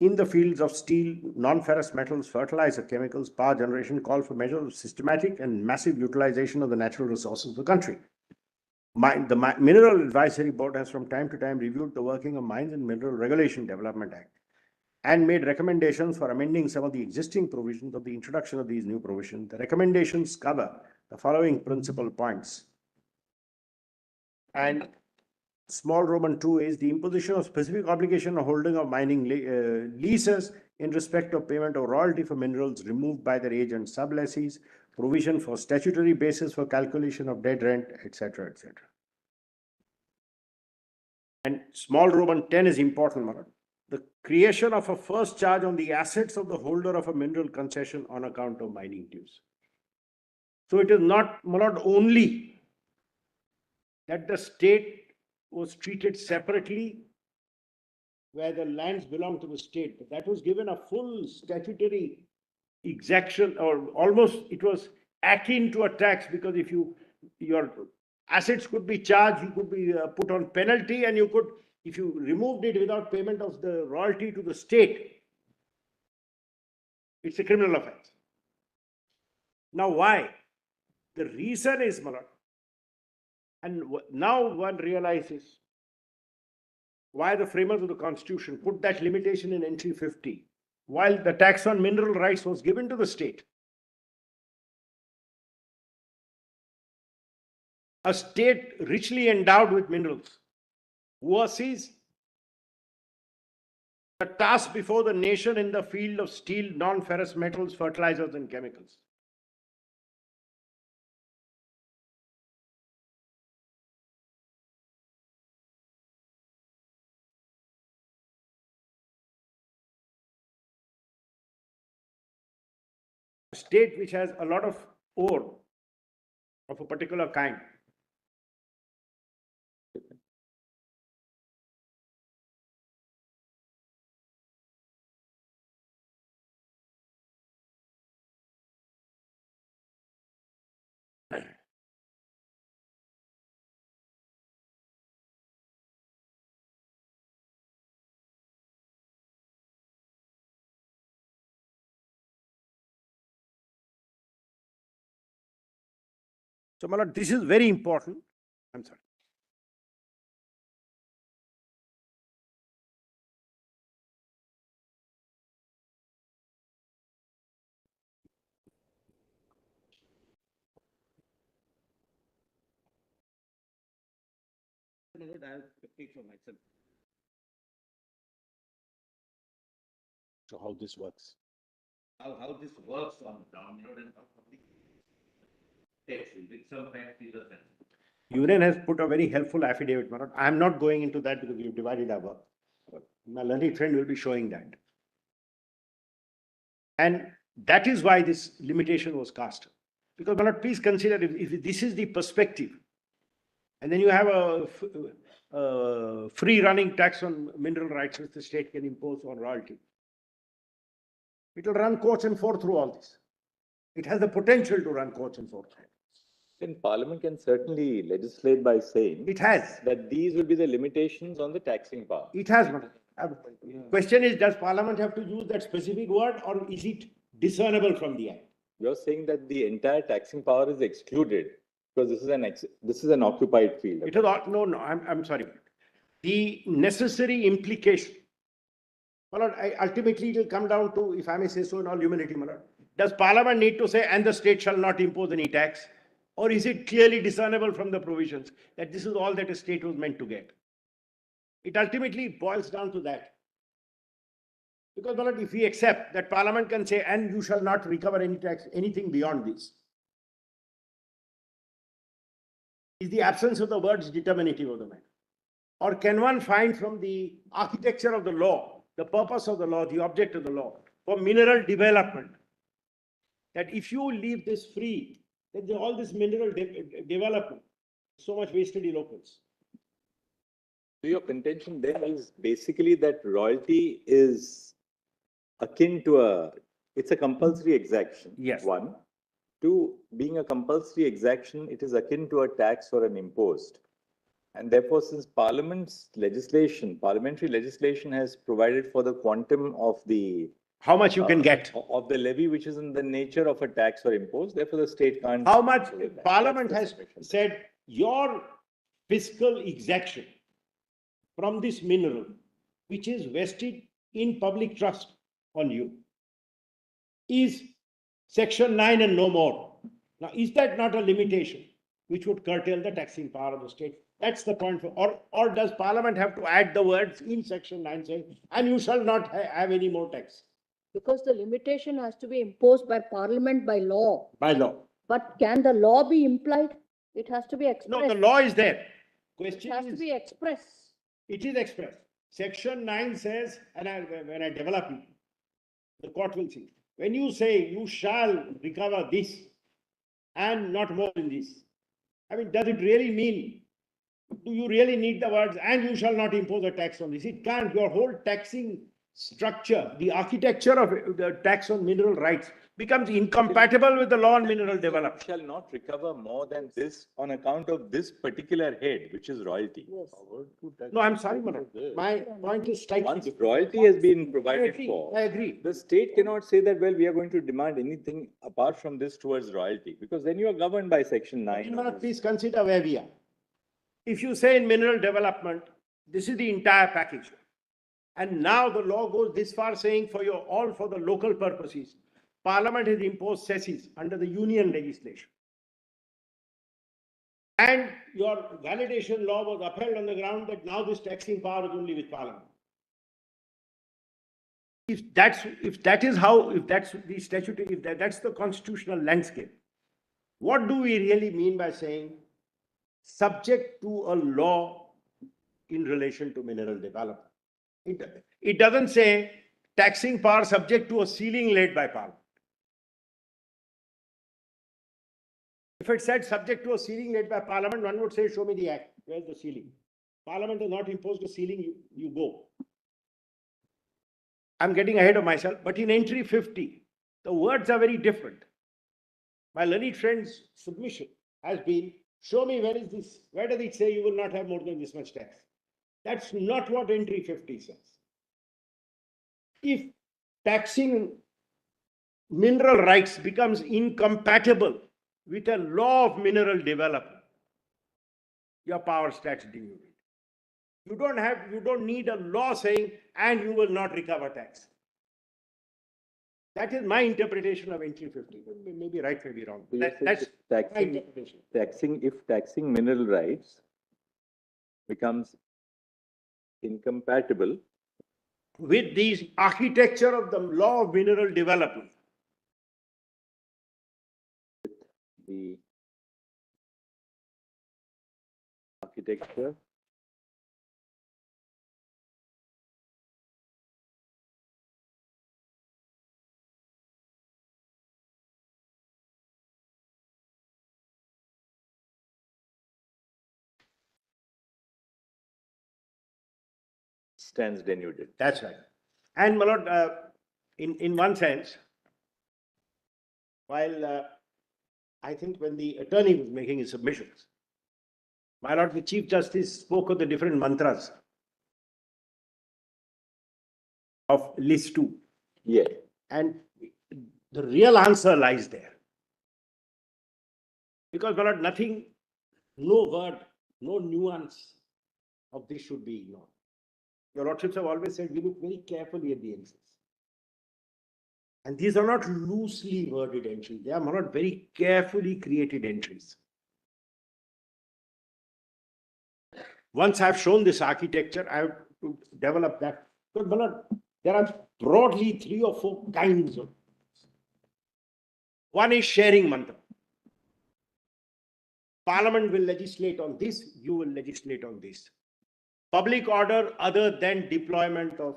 In the fields of steel, non-ferrous metals, fertilizer, chemicals, power generation call for measures of systematic and massive utilization of the natural resources of the country. The Mineral Advisory Board has from time to time reviewed the working of Mines and Mineral Regulation Development Act and made recommendations for amending some of the existing provisions of the introduction of these new provisions. The recommendations cover the following principal points. And small Roman 2 is the imposition of specific obligation of holding of mining leases in respect of payment of royalty for minerals removed by their agent sublessees, provision for statutory basis for calculation of dead rent, etc., etc. And small Roman 10 is important, Marat. The creation of a first charge on the assets of the holder of a mineral concession on account of mining dues. So it is not only that the state was treated separately where the lands belong to the state, but that was given a full statutory exaction, or almost it was akin to a tax, because if your assets could be charged, you could be put on penalty, and you could, if you removed it without payment of the royalty to the state, it's a criminal offense. Now, why? The reason is, Malad, and now one realizes why the framers of the Constitution put that limitation in entry 50, while the tax on mineral rights was given to the state. A state richly endowed with minerals, oversees the task before the nation in the field of steel, non-ferrous metals, fertilizers, and chemicals. A state which has a lot of ore of a particular kind. So, Malad, this is very important. I'm sorry. So how this works? How this works on download and how the text with some facts is a sense. Union has put a very helpful affidavit, Manoj. I am not going into that because you've divided our work. My learning friend will be showing that. And That is why this limitation was cast. Because, my lord, please consider if this is the perspective, and then you have a free running tax on mineral rights which the state can impose on royalty. It will run courts and forth through all this. It has the potential to run courts and forth. Then Parliament can certainly legislate by saying It has. that these will be the limitations on the taxing power. It has. Question is, does Parliament have to use that specific word, or is it discernible from the Act? You're saying that the entire taxing power is excluded because this is an occupied field. It is no. I'm sorry. The necessary implication. My lord, ultimately it will come down to, if I may say so in all humility, my lord, does Parliament need to say, and the state shall not impose any tax? Or is it clearly discernible from the provisions that this is all that a state was meant to get? It ultimately boils down to that. Because, my lord, if we accept that Parliament can say, and you shall not recover any tax, anything beyond this, is the absence of the words determinative of the matter? Or can one find from the architecture of the law, the purpose of the law, the object of the law, for mineral development, that if you leave this free, then all this mineral development, so much wasted eloquence. So your contention then is basically that royalty is akin to it's a compulsory exaction. Yes. One. Two, being a compulsory exaction, it is akin to a tax or an impost. And therefore, since parliamentary legislation has provided for the quantum of the How much you can get. of the levy, which is in the nature of a tax or impost, therefore the state can't. How much Parliament has said your fiscal exaction from this mineral, which is vested in public trust on you, is Section 9 and no more. Now, is that not a limitation which would curtail the taxing power of the state? That's the point. Or does Parliament have to add the words in Section 9 saying, and you shall not have any more tax? Because the limitation has to be imposed by Parliament by law. By law. But can the law be implied? It has to be expressed. No, the law is there. It Question has to is, be expressed. it is expressed. Section 9 says, and when I develop it, the court will see. When you say you shall recover this and not more than this, I mean, does it really mean, do you really need the words, and you shall not impose a tax on this? It can't. Your whole taxing structure, the architecture of the tax on mineral rights becomes incompatible with the law on mineral development. Shall not recover more than this on account of this particular head, which is royalty. Yes. No, I'm sorry, Manoj. My point is slightly Once different. royalty has been provided for, I agree. the state cannot say that, well, we are going to demand anything apart from this towards royalty, because then you are governed by Section 9. Manoj, please consider where we are. If you say in mineral development, this is the entire package. And now the law goes this far saying for the local purposes, Parliament has imposed cesses under the union legislation. And your validation law was upheld on the ground that now this taxing power is only with Parliament. If that's the statutory, if that's the constitutional landscape, what do we really mean by saying subject to a law in relation to mineral development? It doesn't say taxing power subject to a ceiling laid by Parliament. If it said subject to a ceiling laid by Parliament, one would say, show me the act. Where's the ceiling? Parliament has not imposed a ceiling, you go. I'm getting ahead of myself, but in entry 50, the words are very different. My learned friend's submission has been, show me where is this, where does it say you will not have more than this much tax? That's not what entry 50 says. If taxing mineral rights becomes incompatible with a law of mineral development, your power starts denuded. You don't need a law saying, and you will not recover tax. That is my interpretation of entry 50. Maybe right, maybe wrong. So That's my interpretation. if taxing mineral rights becomes incompatible with these architecture of the law of mineral development, the architecture stands denuded. That's right. And my lord, in one sense, while I think when the attorney was making his submissions, my lord, the Chief Justice spoke of the different mantras of list 2. Yeah. And the real answer lies there. Because, my lord, nothing, no word, no nuance of this should be ignored. Your lordships have always said we look very carefully at the entries. And these are not loosely worded entries. They are not very carefully created entries. Once I've shown this architecture, I have to develop that. But my lord, there are broadly 3 or 4 kinds of. One is sharing mantra. Parliament will legislate on this, you will legislate on this. Public order other than deployment of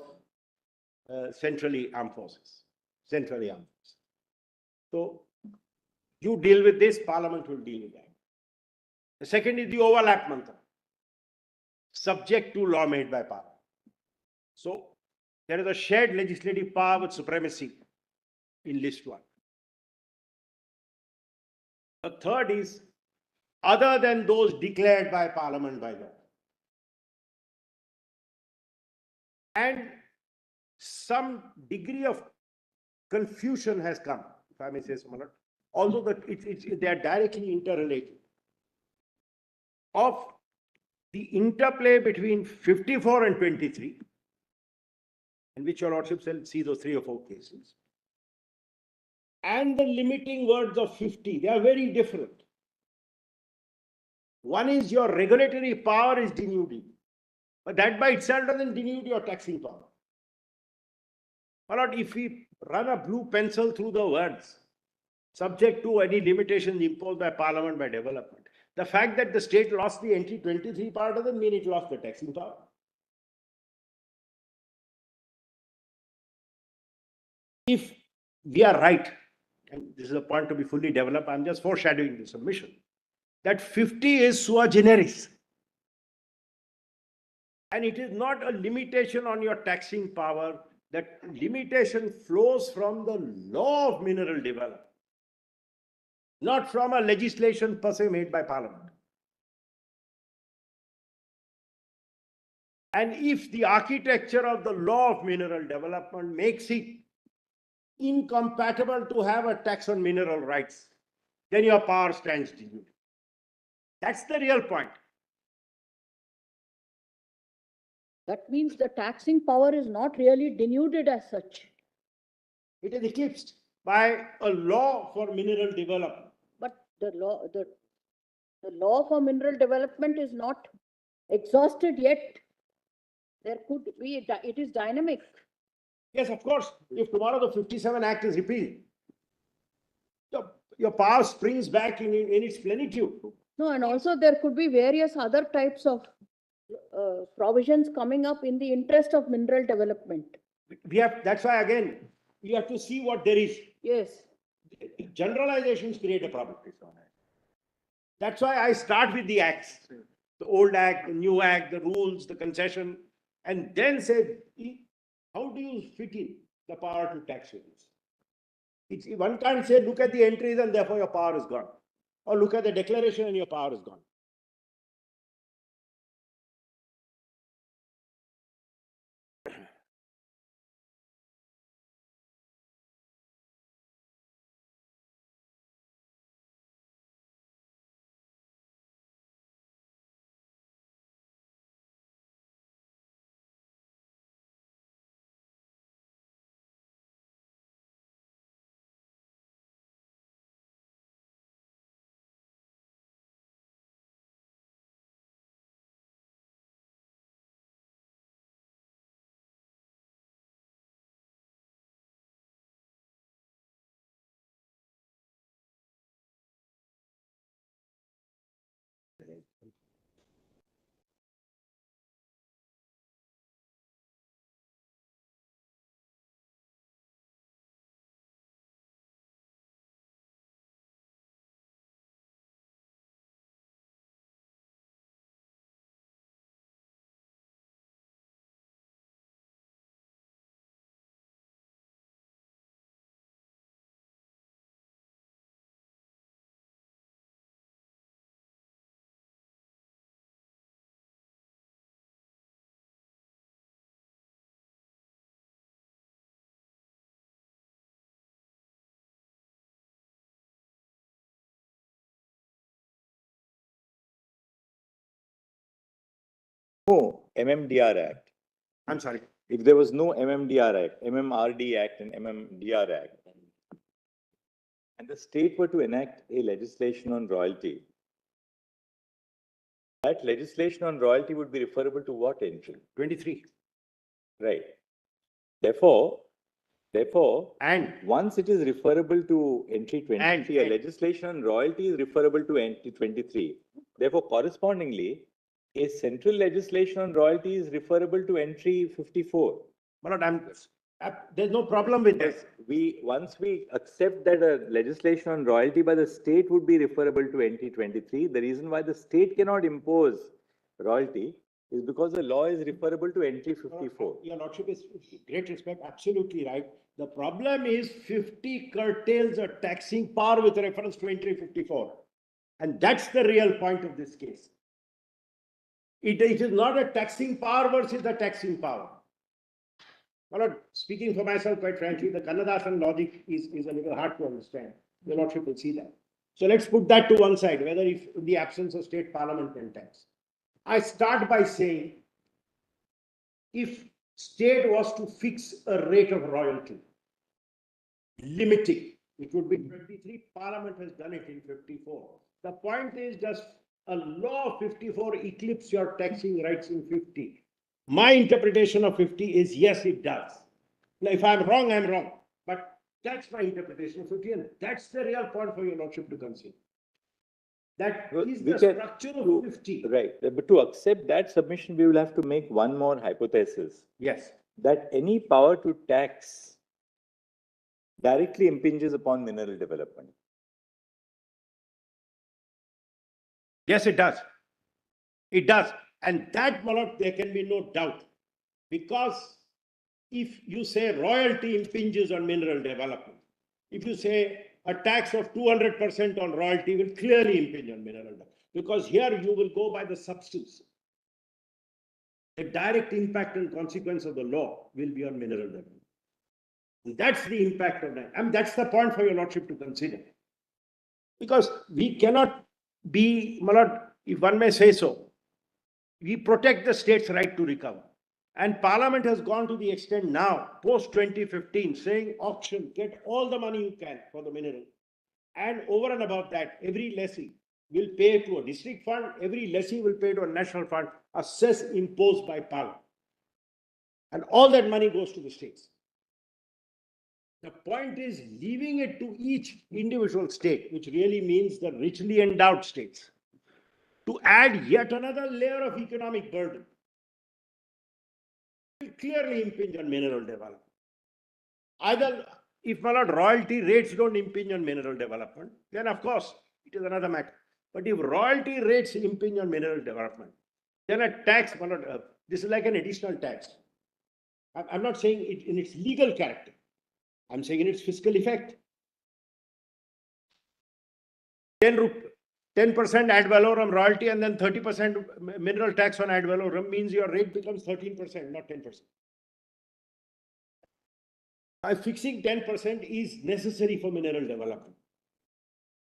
centrally armed forces. Centrally armed forces. So you deal with this, Parliament will deal with that. The second is the overlap mantra, subject to law made by Parliament. So there is a shared legislative power with supremacy in list 1. The third is other than those declared by Parliament by law. And some degree of confusion has come, if I may say so, although that they are directly interrelated, of the interplay between 54 and 23, in which your lordship will see those 3 or 4 cases, and the limiting words of 50. They are very different. One is your regulatory power is denuded, but that by itself doesn't denude your taxing power. My lord, if we run a blue pencil through the words, subject to any limitations imposed by Parliament by development, the fact that the state lost the entry 23 power doesn't mean it lost the taxing power. If we are right, and this is a point to be fully developed, I'm just foreshadowing the submission, that 50 is sua generis. And it is not a limitation on your taxing power. That limitation flows from the law of mineral development, not from a legislation per se made by Parliament. And if the architecture of the law of mineral development makes it incompatible to have a tax on mineral rights, then your power stands denuded. That's the real point. That means the taxing power is not really denuded as such. It is eclipsed by a law for mineral development. But the law for mineral development is not exhausted yet. There could be, it is dynamic. Yes, of course. If tomorrow the 57 Act is repealed, your power springs back in its plenitude. No, and also there could be various other types of provisions coming up in the interest of mineral development. That's why again, you have to see what there is. Yes. Generalizations create a problem. That's why I start with the acts, the old act, the new act, the rules, the concession, and then say, how do you fit in the power to tax rates? One can't say, look at the entries and therefore your power is gone. Or look at the declaration and your power is gone. no MMDR Act, I'm sorry. if there was no MMDR Act, MMRD Act and MMDR Act, and the state were to enact a legislation on royalty, that legislation on royalty would be referable to what entry? 23. Right. Therefore, And once it is referable to entry 23, a and- legislation on royalty is referable to entry 23. Therefore, correspondingly, a central legislation on royalty is referable to entry 54. there's no problem with Yes, this. once we accept that a legislation on royalty by the state would be referable to entry 23, the reason why the state cannot impose royalty is because the law is referable to entry 54. Your Lordship is great respect, absolutely right. The problem is 50 curtails a taxing power with reference to entry 54. And that's the real point of this case. It is not a taxing power versus the taxing power. Well, speaking for myself, quite frankly, the Kannadasan logic is a little hard to understand. Your Lordship will see that. So let's put that to one side, whether if in the absence of state parliament can tax. I start by saying, if state was to fix a rate of royalty, limiting, it would be 23, parliament has done it in 54. The point is, does a law of 54 eclipse your taxing rights in 50? My interpretation of 50 is yes, it does. Now, if I'm wrong, I'm wrong. But that's my interpretation of 50, and that's the real point for your Lordship to consider. That is the structure of 50. Right. But to accept that submission, we will have to make one more hypothesis. Yes. That any power to tax directly impinges upon mineral development. Yes, it does. It does. And that, Malad, there can be no doubt. Because if you say royalty impinges on mineral development, if you say a tax of 200% on royalty will clearly impinge on mineral development. Because here you will go by the substance. The direct impact and consequence of the law will be on mineral development. And that's the impact of that. I mean, that's the point for your Lordship to consider. Because we cannot be, Malad, if one may say so, we protect the state's right to recover. And Parliament has gone to the extent now, post 2015, saying auction, get all the money you can for the mineral. And over and above that, every lessee will pay to a district fund, every lessee will pay to a national fund, a cess imposed by Parliament. And all that money goes to the states. The point is leaving it to each individual state, which really means the richly endowed states, to add yet another layer of economic burden. Will clearly impinge on mineral development. Either, if royalty rates don't impinge on mineral development, then of course it is another matter. But if royalty rates impinge on mineral development, then a tax, this is like an additional tax. I'm not saying it in its legal character. I'm saying in its fiscal effect. 10% ad valorem royalty and then 30% mineral tax on ad valorem means your rate becomes 13%, not 10%. By fixing 10% is necessary for mineral development.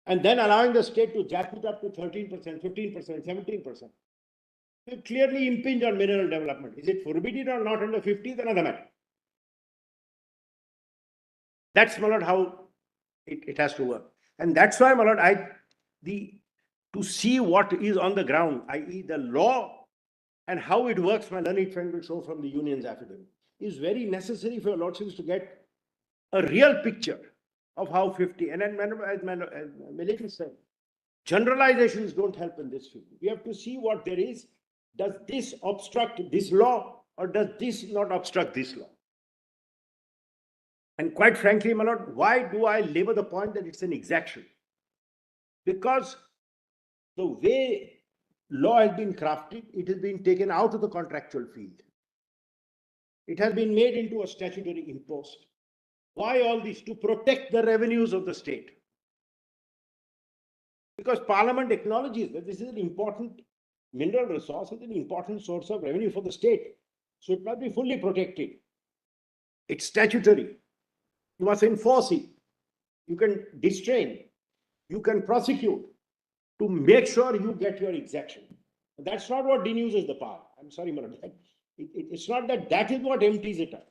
And then allowing the state to jack it up to 13%, 15%, 17%. It clearly impinge on mineral development. Is it forbidden or not under 50 is another matter. That's, my lord, how it has to work. And that's why, my lord, to see what is on the ground, i.e. the law and how it works, my learned friend will show from the union's affidavit, is very necessary for your lordships to get a real picture of how 50, and then as Melissa said, generalizations don't help in this field. We have to see what there is. Does this obstruct this law or does this not obstruct this law? And quite frankly, my lord, why do I labor the point that it's an exaction? Because the way law has been crafted, it has been taken out of the contractual field. It has been made into a statutory impost. Why all this? To protect the revenues of the state. Because Parliament acknowledges that this is an important mineral resource, it's an important source of revenue for the state. So it must be fully protected. It's statutory. You must enforce it. You can distrain. You can prosecute to make sure you get your exaction. That's not what denuses the power. I'm sorry, Manoj. It's not that that is what empties it up.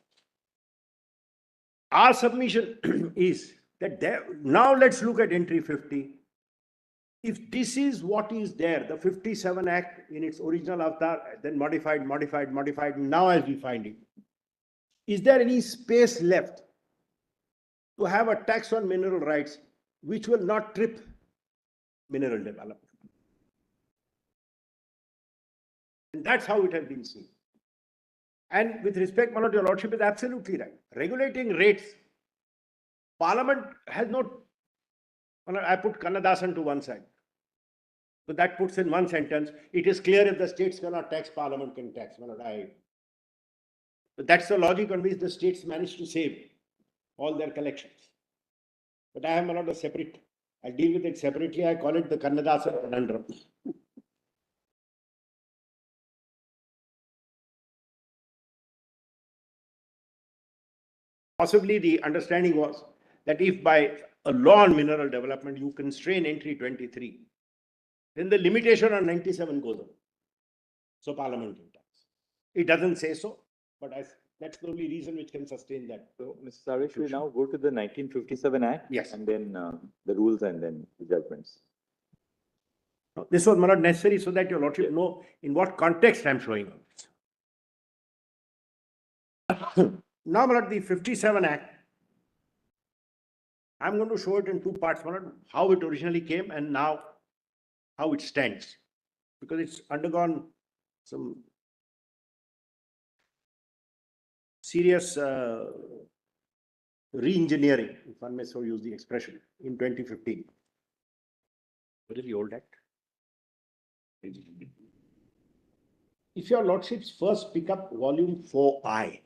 Our submission is that now let's look at entry 50. If this is what is there, the 57 Act in its original avatar, then modified, now as we find it, is there any space left to have a tax on mineral rights which will not trip mineral development? And that's how it has been seen. And with respect, Manoj, your Lordship is absolutely right. Regulating rates, Parliament has not, I put Kannadasan to one side. So that puts in one sentence, it is clear if the states cannot tax, Parliament can tax. But that's the logic on which the states manage to save all their collections. But I am not a separate, I deal with it separately. I call it the Kannadasan conundrum. Possibly the understanding was that if by a law on mineral development you constrain entry 23, then the limitation on 97 goes on. So Parliament can tax. It doesn't say so, but that's the only reason which can sustain that. So, Mr. Savesh, we now go to the 1957 Act. Yes. And then the rules and then the judgments. This was not necessary so that your Lordship know in what context I am showing up. Now, Malad, the 57 Act, I'm going to show it in two parts, Malad, how it originally came and now how it stands. Because it's undergone some serious re-engineering, if one may so use the expression, in 2015. What is the old Act? If your Lordships first pick up volume 4I,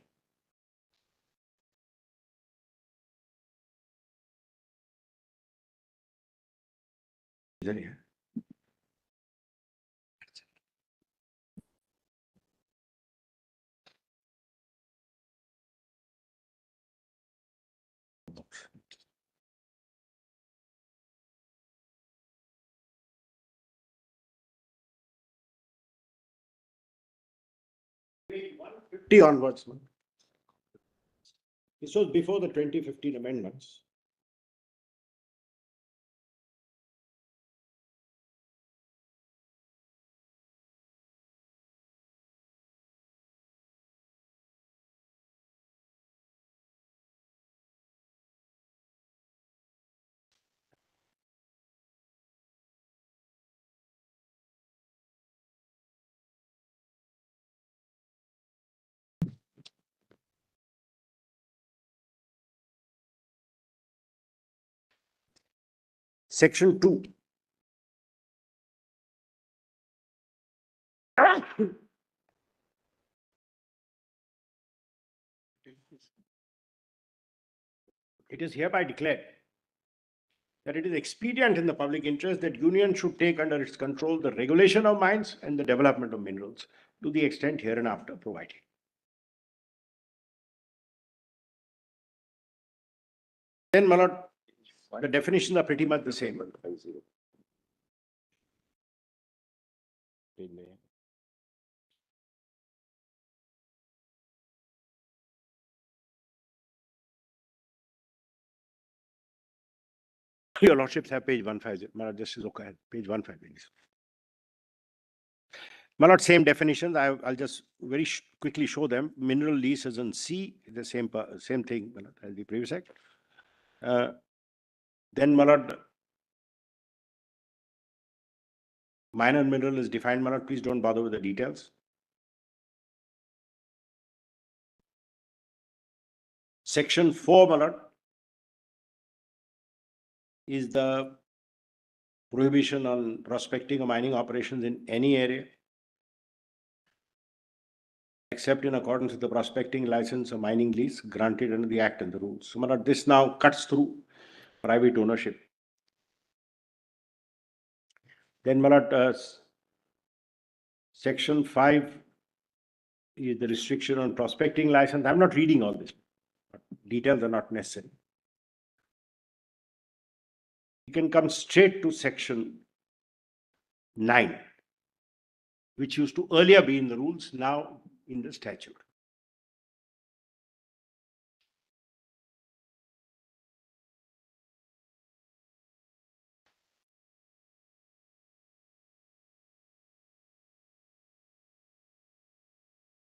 page 150 onwards. This was before the 2015 amendments. Section 2. It is hereby declared that it is expedient in the public interest that Union should take under its control the regulation of mines and the development of minerals to the extent hereinafter provided. Then, Malad, the definitions are pretty much the same. Your Lordships have page 150. Malad, this is okay. Page 150. Malad, same definitions. I'll just very quickly show them. Mineral lease is in C, the same thing, Malad, as the previous act. Then, Malad, minor mineral is defined, Malad. Please don't bother with the details. Section 4, Malad, is the prohibition on prospecting or mining operations in any area, except in accordance with the prospecting license or mining lease granted under the Act and the rules. So, Malad, this now cuts through private ownership. Then, Malad, Section 5 is the restriction on prospecting license. I'm not reading all this. Details are not necessary. You can come straight to Section 9. which used to earlier be in the rules, now in the statute.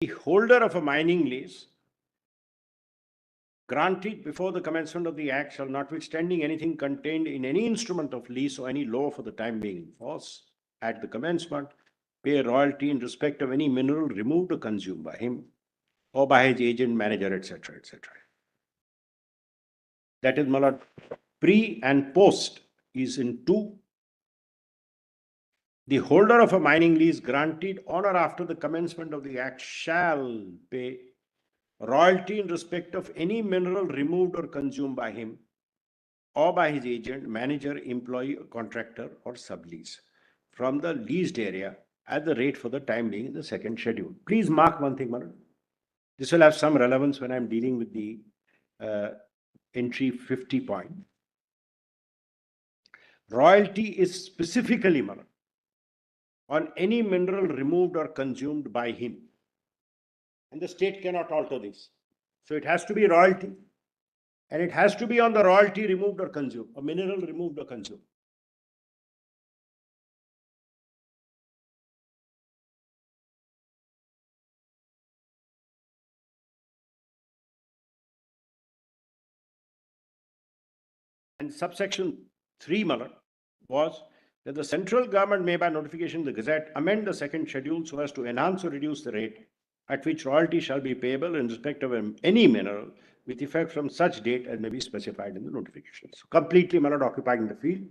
The holder of a mining lease granted before the commencement of the act shall, notwithstanding anything contained in any instrument of lease or any law for the time being in force, at the commencement, pay a royalty in respect of any mineral removed or consumed by him or by his agent, manager, etc., etc. That is, my lord, pre and post is in two. The holder of a mining lease granted on or after the commencement of the act shall pay royalty in respect of any mineral removed or consumed by him or by his agent, manager, employee, contractor, or sublease from the leased area at the rate for the time being in the second schedule. Please mark one thing, Madam. This will have some relevance when I'm dealing with the entry 50 point. Royalty is specifically, Madam, on any mineral removed or consumed by him. And the state cannot alter this. So it has to be royalty. And it has to be on the royalty removed or consumed, or mineral removed or consumed. And subsection 3, Malad, was that the central government may by notification in the Gazette amend the second schedule so as to enhance or reduce the rate at which royalty shall be payable in respect of any mineral with effect from such date as may be specified in the notification. So completely, Malad, occupying the field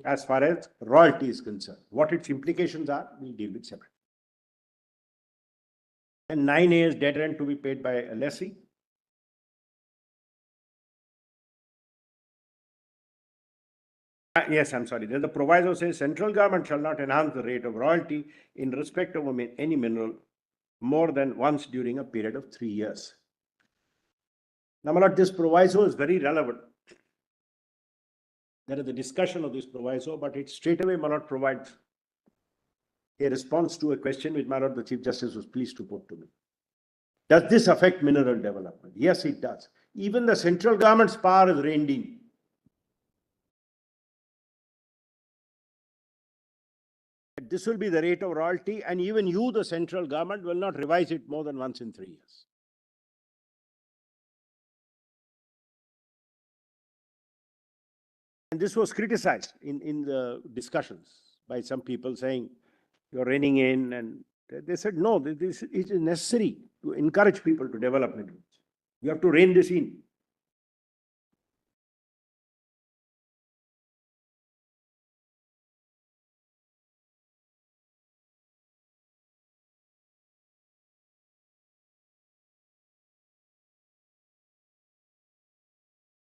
as far as royalty is concerned. What its implications are, we'll deal with separately. And 9A is dead rent to be paid by a lessee. Yes, I'm sorry. There's the proviso says central government shall not enhance the rate of royalty in respect of any mineral more than once during a period of 3 years. Now, my lord, this proviso is very relevant. There is a discussion of this proviso, but it straight away, my lord, provides a response to a question which, my lord, the Chief Justice was pleased to put to me. Does this affect mineral development? Yes, it does. Even the central government's power is reined in. This will be the rate of royalty, and even you, the central government, will not revise it more than once in 3 years. And this was criticized in the discussions by some people saying, you're reining in, and they said, no, this is necessary to encourage people to develop minerals. You have to rein this in.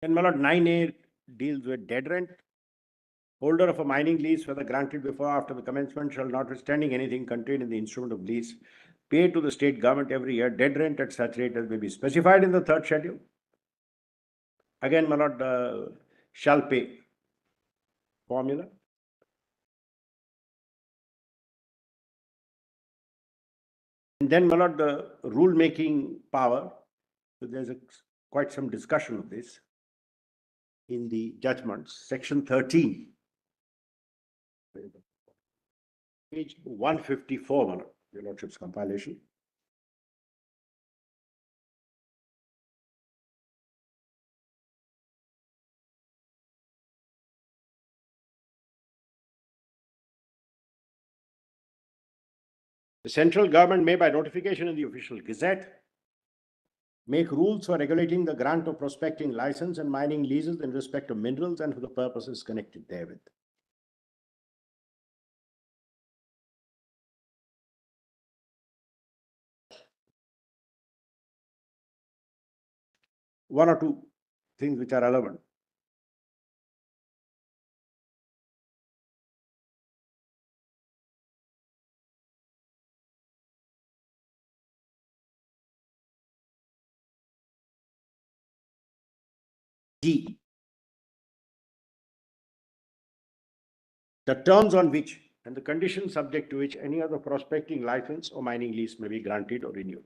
And my lord, 9A deals with dead rent. Holder of a mining lease, whether granted before or after the commencement, shall, notwithstanding anything contained in the instrument of lease, pay to the state government every year dead rent at such rate as may be specified in the third schedule. Again, my lord, shall pay formula. And then, my lord, the rule-making power. So there's quite some discussion of this in the judgments. Section 13. Page 154, my lord, Your Lordship's compilation. The central government may, by notification in the official gazette, make rules for regulating the grant of prospecting license and mining leases in respect of minerals and for the purposes connected therewith. One or two things which are relevant. D. The terms on which and the conditions subject to which any other prospecting license or mining lease may be granted or renewed.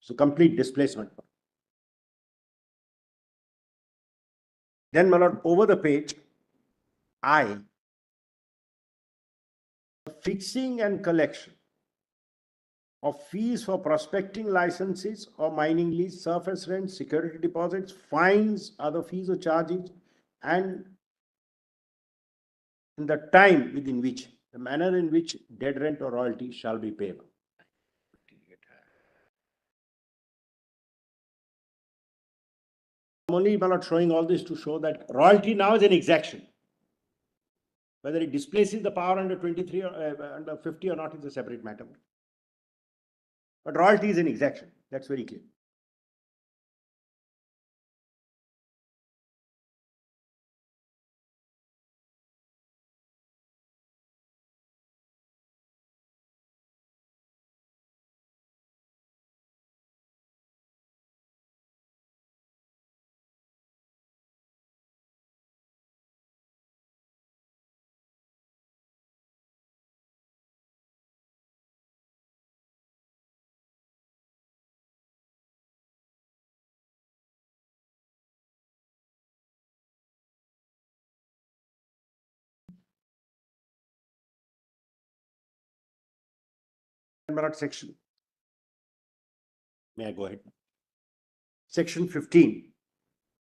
So complete displacement. Then, my lord, over the page, I, fixing and collection of fees for prospecting licenses or mining lease, surface rent, security deposits, fines, other fees or charges, and in the time within which, the manner in which dead rent or royalty shall be payable. I'm only not showing all this to show that royalty now is an exaction. Whether it displaces the power under 23 or under 50 or not is a separate matter. But royalty is an exaction. That's very clear. Section. May I go ahead? Section 15,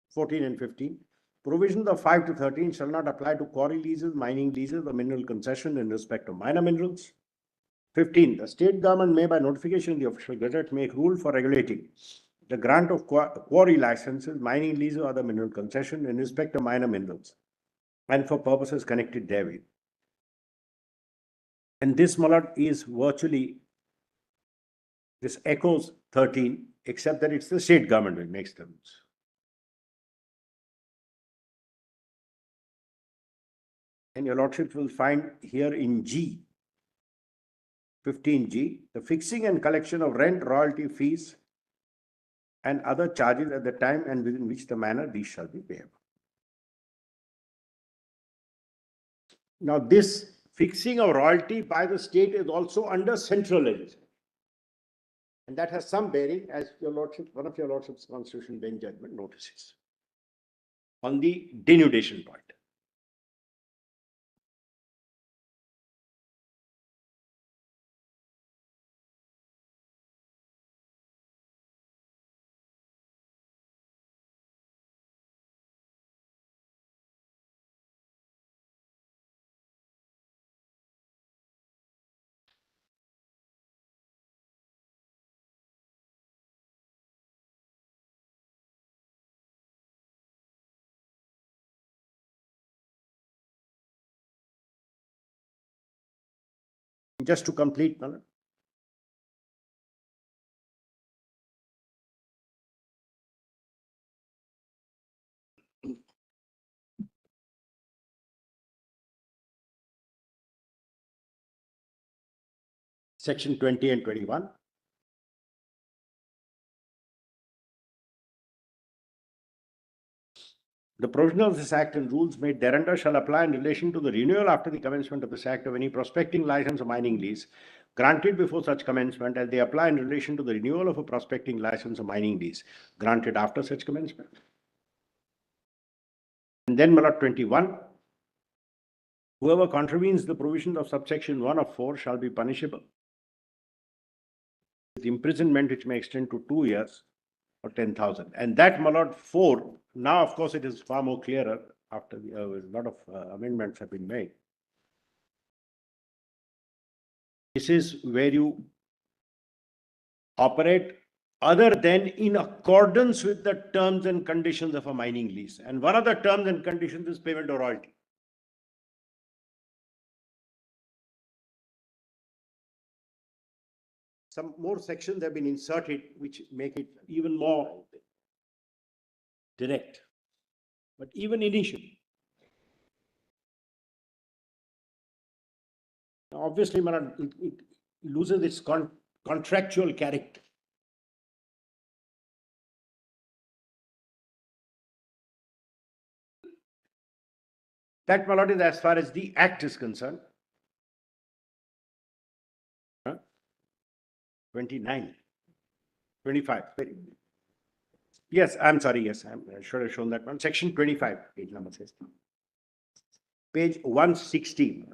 14 and 15. Provisions of 5 to 13 shall not apply to quarry leases, mining leases, or mineral concession in respect of minor minerals. 15. The state government may, by notification in the official gazette, make rule for regulating the grant of quarry licenses, mining leases, or other mineral concession in respect of minor minerals, and for purposes connected therewith. And this, my lord, is virtually, this echoes 13, except that it's the state government which makes the rules. And your lordship will find here in G, 15G, the fixing and collection of rent, royalty, fees, and other charges at the time and within which the manner these shall be payable. Now, this fixing of royalty by the state is also under central legislation. And that has some bearing, as your lordship, one of your lordship's constitutional bench judgment notices, on the denudation point. Just to complete, Section 20 and 21. The provisions of this Act and rules made thereunder shall apply in relation to the renewal after the commencement of this Act of any prospecting license or mining lease granted before such commencement, as they apply in relation to the renewal of a prospecting license or mining lease granted after such commencement. And then, Malad 21. Whoever contravenes the provisions of subsection 1 of 4 shall be punishable with imprisonment which may extend to 2 years or 10,000. And that, my lord, 4, now of course it is far more clearer after a lot of amendments have been made. This is where you operate other than in accordance with the terms and conditions of a mining lease. And one of the terms and conditions is payment of royalty. Some more sections have been inserted which make it even more direct. But even initially, obviously, it loses its contractual character. That, my lord, is as far as the Act is concerned. 29, 25. Yes, I'm sorry. Yes, I should have shown that one. Section 25, page number says. Page 160.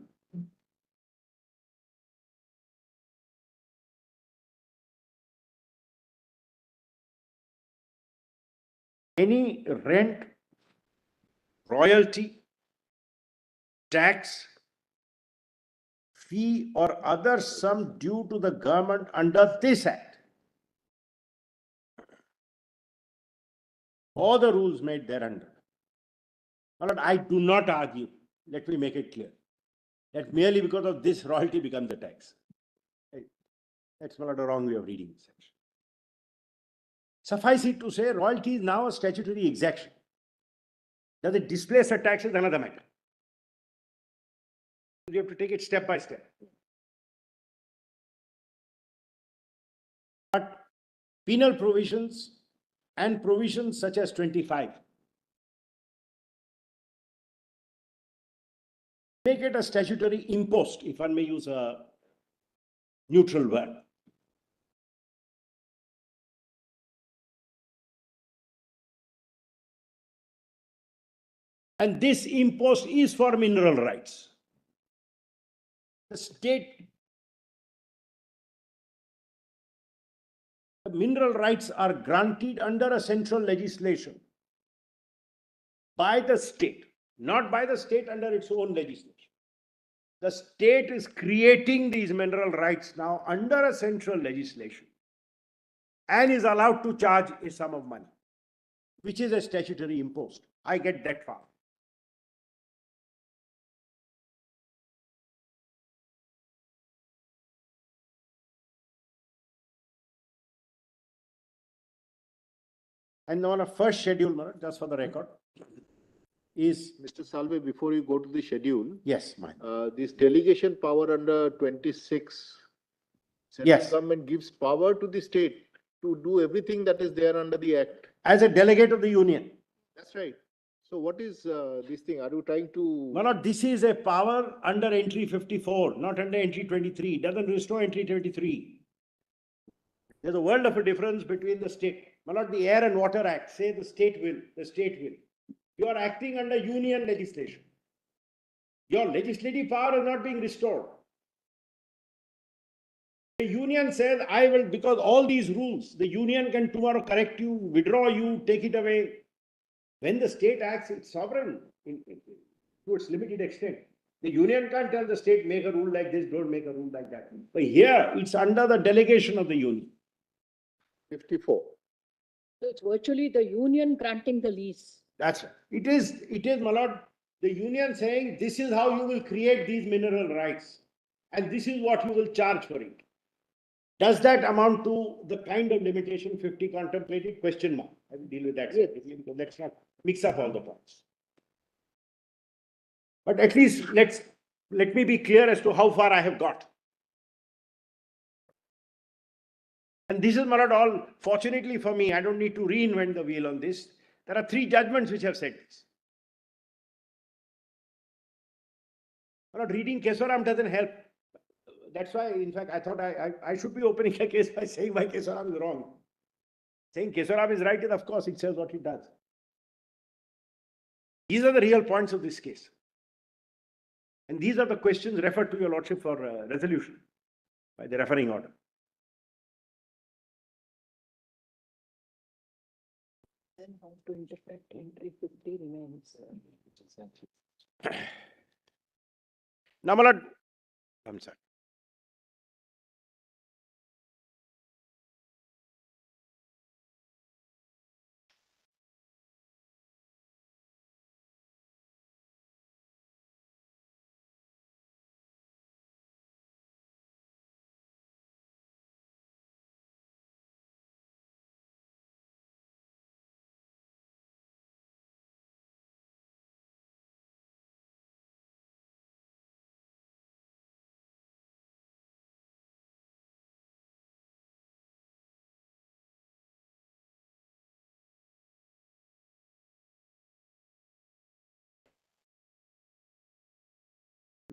Any rent, royalty, tax, fee or other sum due to the government under this Act, or the rules made thereunder. My lord, I do not argue, let me make it clear, that merely because of this royalty becomes a tax. That's not a wrong way of reading this section. Suffice it to say, royalty is now a statutory exaction. Does it displace a tax is another matter. You have to take it step by step. But penal provisions and provisions such as 25 make it a statutory impost, if one may use a neutral word. And this impost is for mineral rights. The state, the mineral rights are granted under a central legislation by the state, not by the state under its own legislation. The state is creating these mineral rights now under a central legislation and is allowed to charge a sum of money, which is a statutory impost. I get that far. And on a first schedule, just for the record, is Mr. Salve, before you go to the schedule, yes, mine. This delegation power under 26, central Yes. government gives power to the state to do everything that is there under the Act. As a delegate of the union. That's right. So what is this thing? Are you trying to? No, this is a power under entry 54, not under entry 23. It doesn't restore entry 23. There's a world of a difference between the state. Not the Air and Water Act. Say the state will. You are acting under union legislation. Your legislative power is not being restored. The union says, I will, because all these rules, the union can tomorrow correct you, withdraw you, take it away. When the state acts, it's sovereign to its limited extent. The union can't tell the state, make a rule like this, don't make a rule like that. But here, it's under the delegation of the union. 54. So it's virtually the union granting the lease. That's right. It is, my lord, the union saying, this is how you will create these mineral rights. And this is what you will charge for it. Does that amount to the kind of limitation 50 contemplated? Question mark. I will deal with that separately because let's not mix up all the points. But at least let me be clear as to how far I have got. And this is not all, fortunately for me, I don't need to reinvent the wheel on this. There are 3 judgments which have said this. Reading Kesoram doesn't help. That's why, in fact, I thought I should be opening a case by saying why Kesoram is wrong. Saying Kesoram is right, and of course, it says what it does. These are the real points of this case. And these are the questions referred to your lordship for resolution by the referring order. Then how to interpret entry 50 remains. Now, my lord, I'm sorry.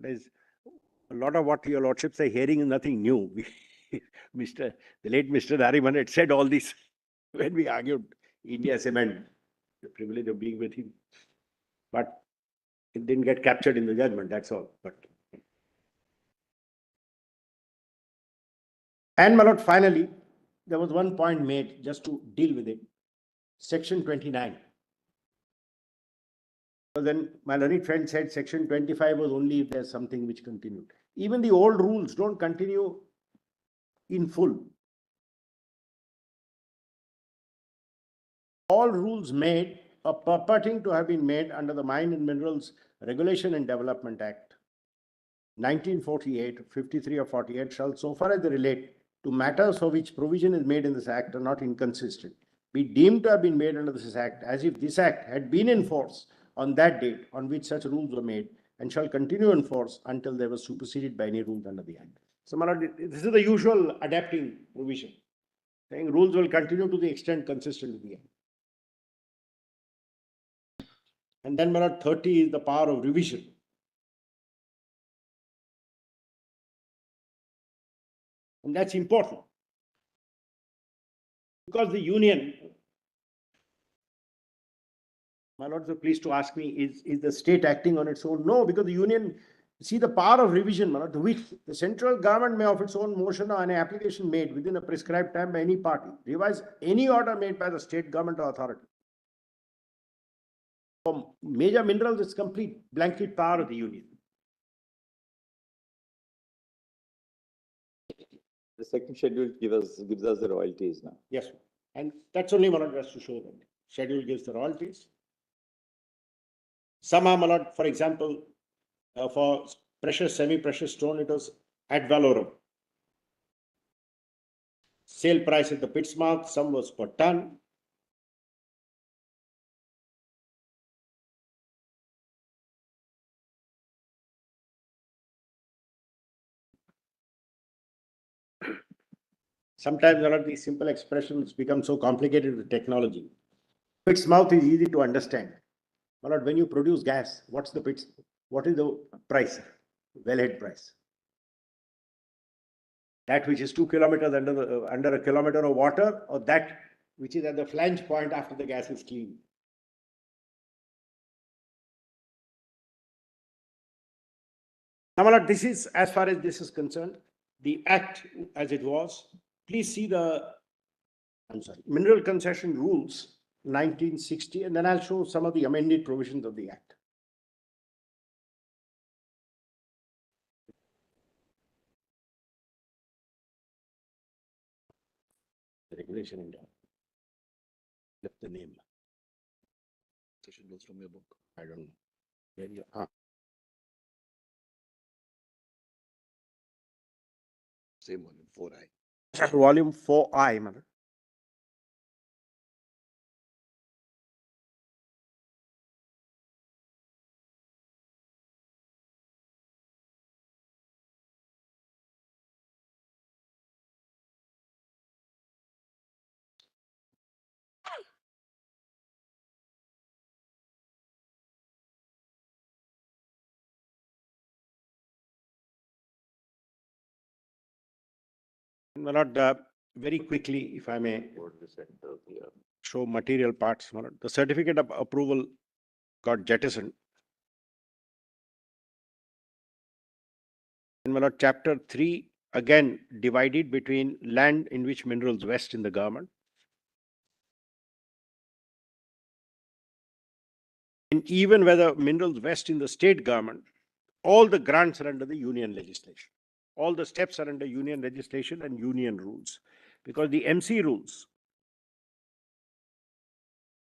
There's a lot of what your lordships are hearing is nothing new. The late Mr. Nariman had said all this when we argued India Cement, the privilege of being with him. But it didn't get captured in the judgment, that's all. And my lord, finally, there was one point made just to deal with it. Section 29. So then my learned friend said section 25 was only if there's something which continued. Even the old rules don't continue in full. All rules made or purporting to have been made under the Mine and Minerals Regulation and Development Act 1948, 53 or 48 shall, so far as they relate to matters for which provision is made in this act, are not inconsistent, be deemed to have been made under this act as if this act had been in force on that date on which such rules were made, and shall continue in force until they were superseded by any rules under the act. So, this is the usual adapting provision, saying rules will continue to the extent consistent with the act. And then, 30 is the power of revision. And that's important. Because the union, my lords are pleased to ask me, is the state acting on its own? No, because the union, see the power of revision, my lord, which the central government may of its own motion or an application made within a prescribed time by any party, revise any order made by the state government or authority. For major minerals, it's complete blanket power of the union. The second schedule gives us the royalties now. Yes, and that's only my lord has to show that. Schedule gives the royalties. Some are, my lord, for example, for precious, semi-precious stone, it was ad valorem. Sale price at the pit's mouth, some was per ton. Sometimes a lot of these simple expressions become so complicated with technology. Pit's mouth is easy to understand. But when you produce gas, what's the pit's? What is the price? Wellhead price. That which is 2 kilometers under a kilometer of water, or that which is at the flange point after the gas is cleaned. Now, my lord, this is, as far as this is concerned, the act as it was. Please see the, Mineral Concession Rules 1960, and then I'll show some of the amended provisions of the act. The regulation India. Left the name. Session goes from your book. I don't know. Where you are. Same one, 4I. Volume 4I, madam. My lord, very quickly, if I may show material parts. My lord. The certificate of approval got jettisoned. And my lord, chapter 3 again divided between land in which minerals vest in the government. And even whether minerals vest in the state government, all the grants are under the union legislation. All the steps are under union legislation and union rules, because the MC rules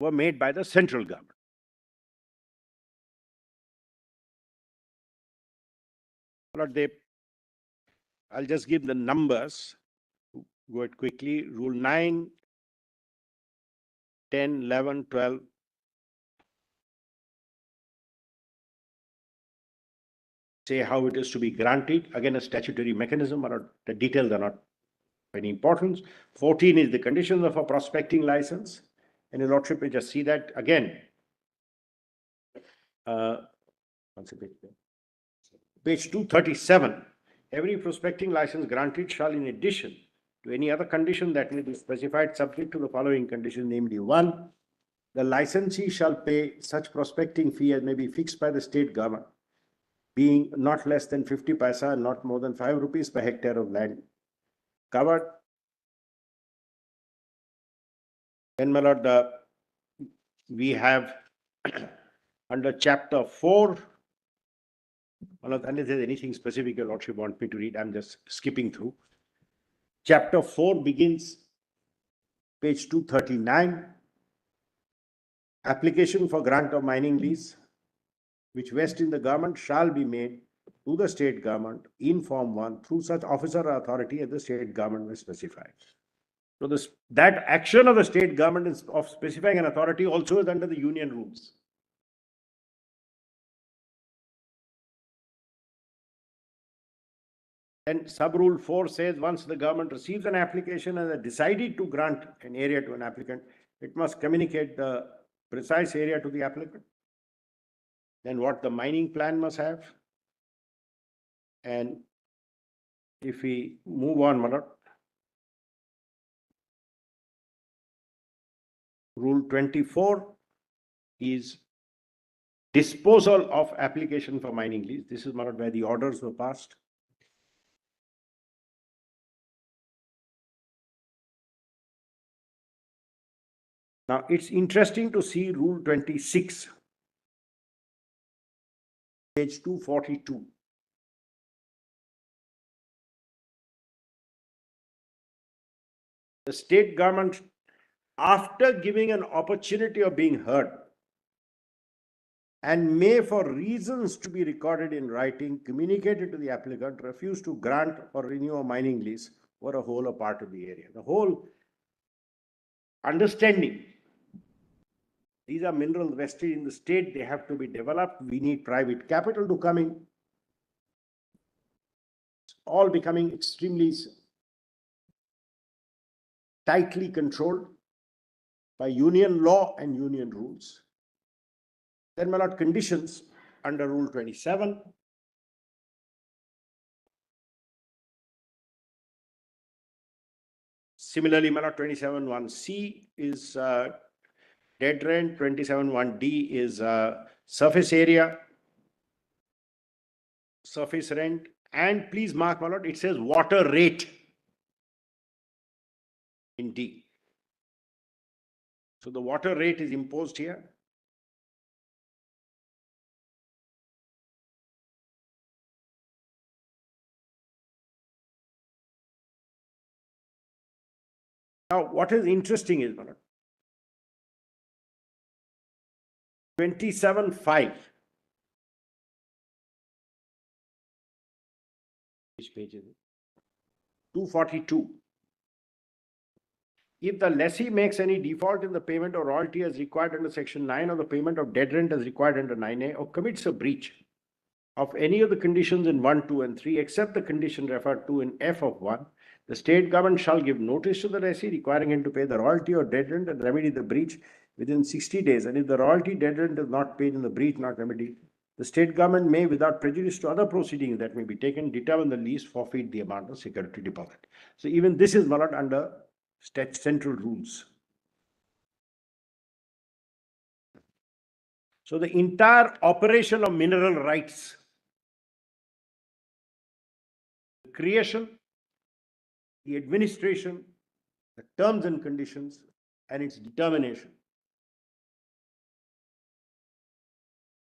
were made by the central government. I'll just give the numbers, go it quickly. Rule 9, 10, 11, 12. Say how it is to be granted. Again, a statutory mechanism, or the details are not of any importance. 14 is the conditions of a prospecting license. And your lordship will just see that again. Page 237, every prospecting license granted shall, in addition to any other condition that may be specified, subject to the following conditions, namely: 1, the licensee shall pay such prospecting fee as may be fixed by the state government, being not less than 50 paisa and not more than 5 rupees per hectare of land covered. Then, my lord, we have under chapter 4, unless there's anything specific your lordship want me to read, I'm just skipping through. Chapter 4 begins, page 239. Application for grant of mining lease, which vest in the government, shall be made to the state government in Form 1 through such officer or authority as the state government may specify. So that action of the state government is of specifying an authority also is under the union rules. And sub-rule 4 says once the government receives an application and has decided to grant an area to an applicant, it must communicate the precise area to the applicant. Then what the mining plan must have. And if we move on, Malad, Rule 24 is disposal of application for mining lease. This is, Malad, where the orders were passed. Now, it's interesting to see Rule 26, page 242. The state government, after giving an opportunity of being heard, and may, for reasons to be recorded in writing, communicated to the applicant, refuse to grant or renew a mining lease for a whole or part of the area. The whole understanding, these are minerals vested in the state, they have to be developed, we need private capital to come in. It's all becoming extremely tightly controlled by union law and union rules. Then, my lord, conditions under Rule 27. Similarly, my lord, 27(1)(c) is dead rent, 27(1)(d) is surface area, surface rent, and please mark, my lord, it says water rate in D. So the water rate is imposed here. Now, what is interesting is, 27(5). Which page is it? 242. If the lessee makes any default in the payment of royalty as required under Section 9 or the payment of dead rent as required under 9A, or commits a breach of any of the conditions in 1, 2, and 3, except the condition referred to in F of 1, the state government shall give notice to the lessee requiring him to pay the royalty or dead rent and remedy the breach within 60 days. And if the royalty dead rent is not paid in the breach not remedied, the state government may, without prejudice to other proceedings that may be taken, determine the lease, forfeit the amount of security deposit. So even this is not under central rules. So the entire operation of mineral rights, the creation, the administration, the terms and conditions, and its determination.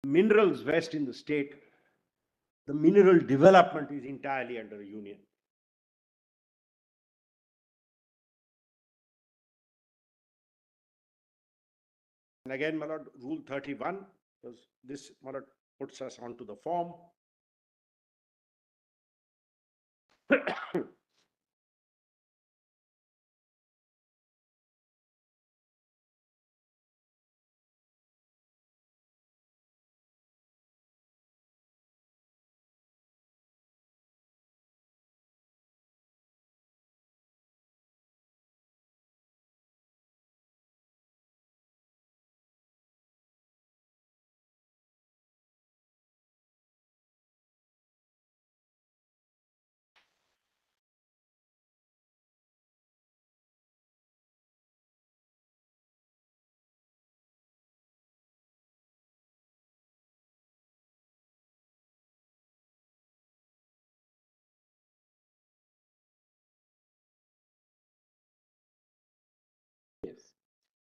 Minerals vest in the state, the mineral development is entirely under the union. And again, my lord, Rule 31, because this, my lord, puts us onto the form.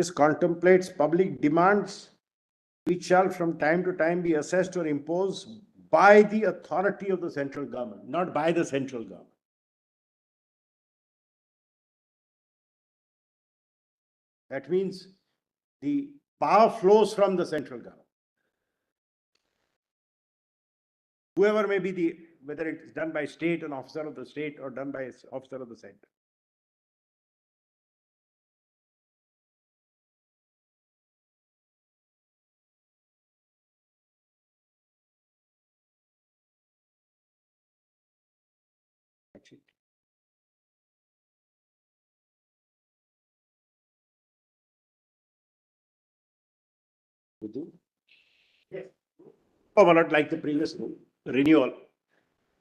This contemplates public demands which shall from time to time be assessed or imposed by the authority of the central government, not by the central government. That means the power flows from the central government. Whoever may be the, whether it's done by state, an officer of the state, or done by an officer of the center. That's it. Yes. Oh, well, not like the previous renewal.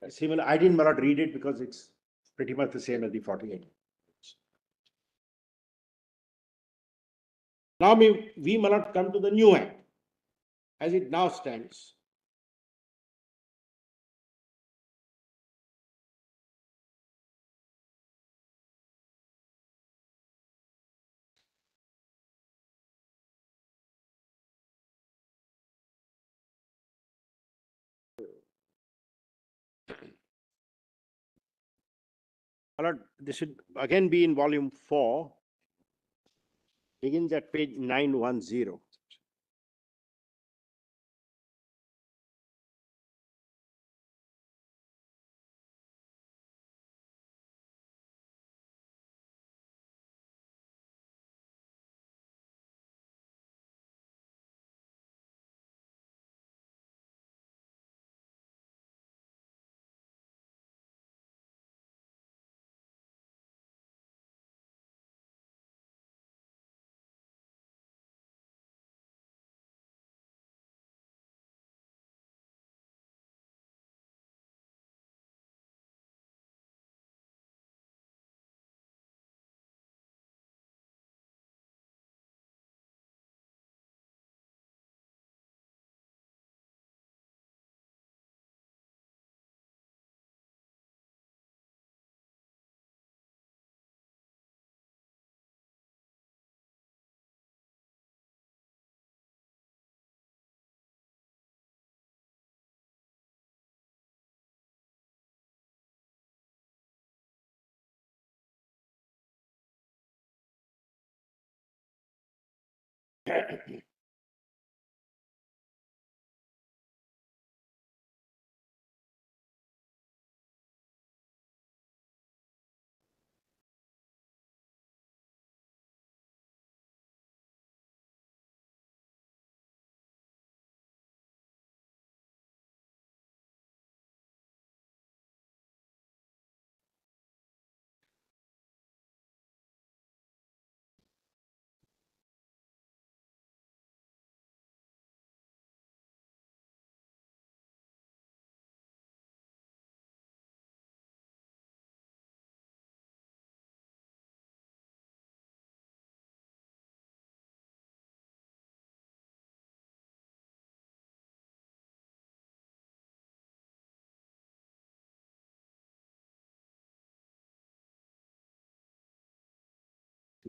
Similar, I didn't not read it because it's pretty much the same as the 48. Now we may not come to the new act as it now stands. This should again be in volume 4, begins at page 910.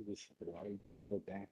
This provide the tax.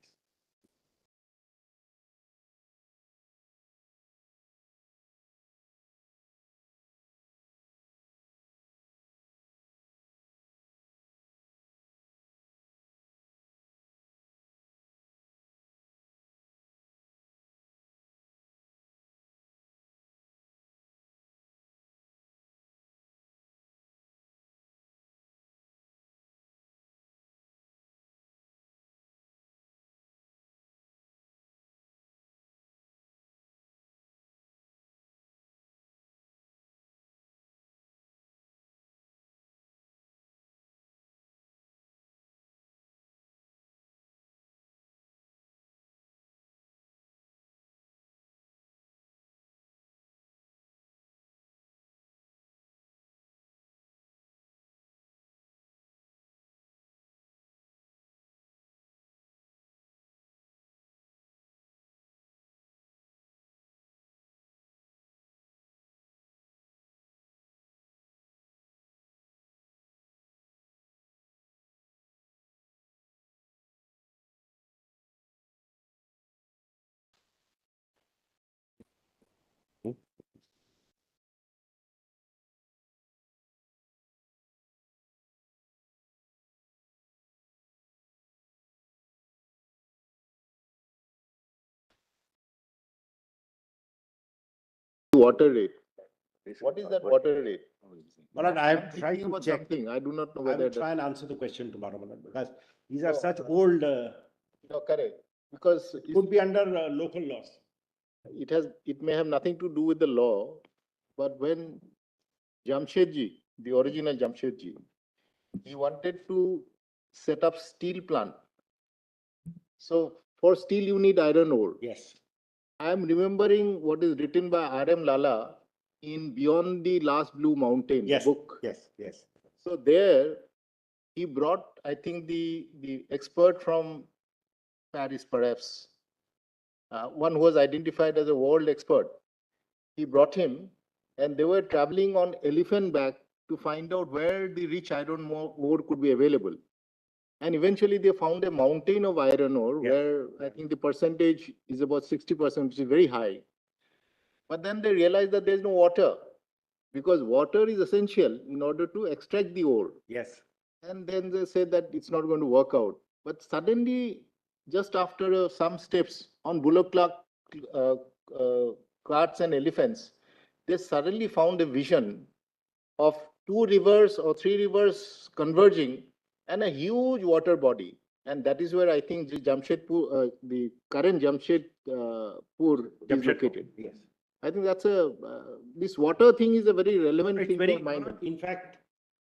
water rate. What is that water rate? Well, I I'm have tried thinking to about check. something. I do not know I whether will that. try and answer the question tomorrow, Malad, because these are No, such old, No, correct. Because it could be under local laws. it may have nothing to do with the law, but when Jamshedji, the original Jamshedji, he wanted to set up steel plant. So for steel, you need iron ore. Yes. I am remembering what is written by R.M. Lala in Beyond the Last Blue Mountain, Yes. the book. Yes. Yes. So there, he brought, I think, the expert from Paris, perhaps, one who was identified as a world expert. He brought him, and they were traveling on elephant back to find out where the rich iron ore could be available. And eventually they found a mountain of iron ore Yes. where I think the percentage is about 60%, which is very high. But then they realized that there's no water, because water is essential in order to extract the ore. Yes. And then they said that it's not going to work out. But suddenly, just after some steps on bullock carts and elephants, they suddenly found a vision of 2 rivers or 3 rivers converging and a huge water body. And that is where I think the Jamshedpur, the current Jamshedpur is located. Yes. I think that's this water thing is a very relevant It's thing very, for mind. in fact,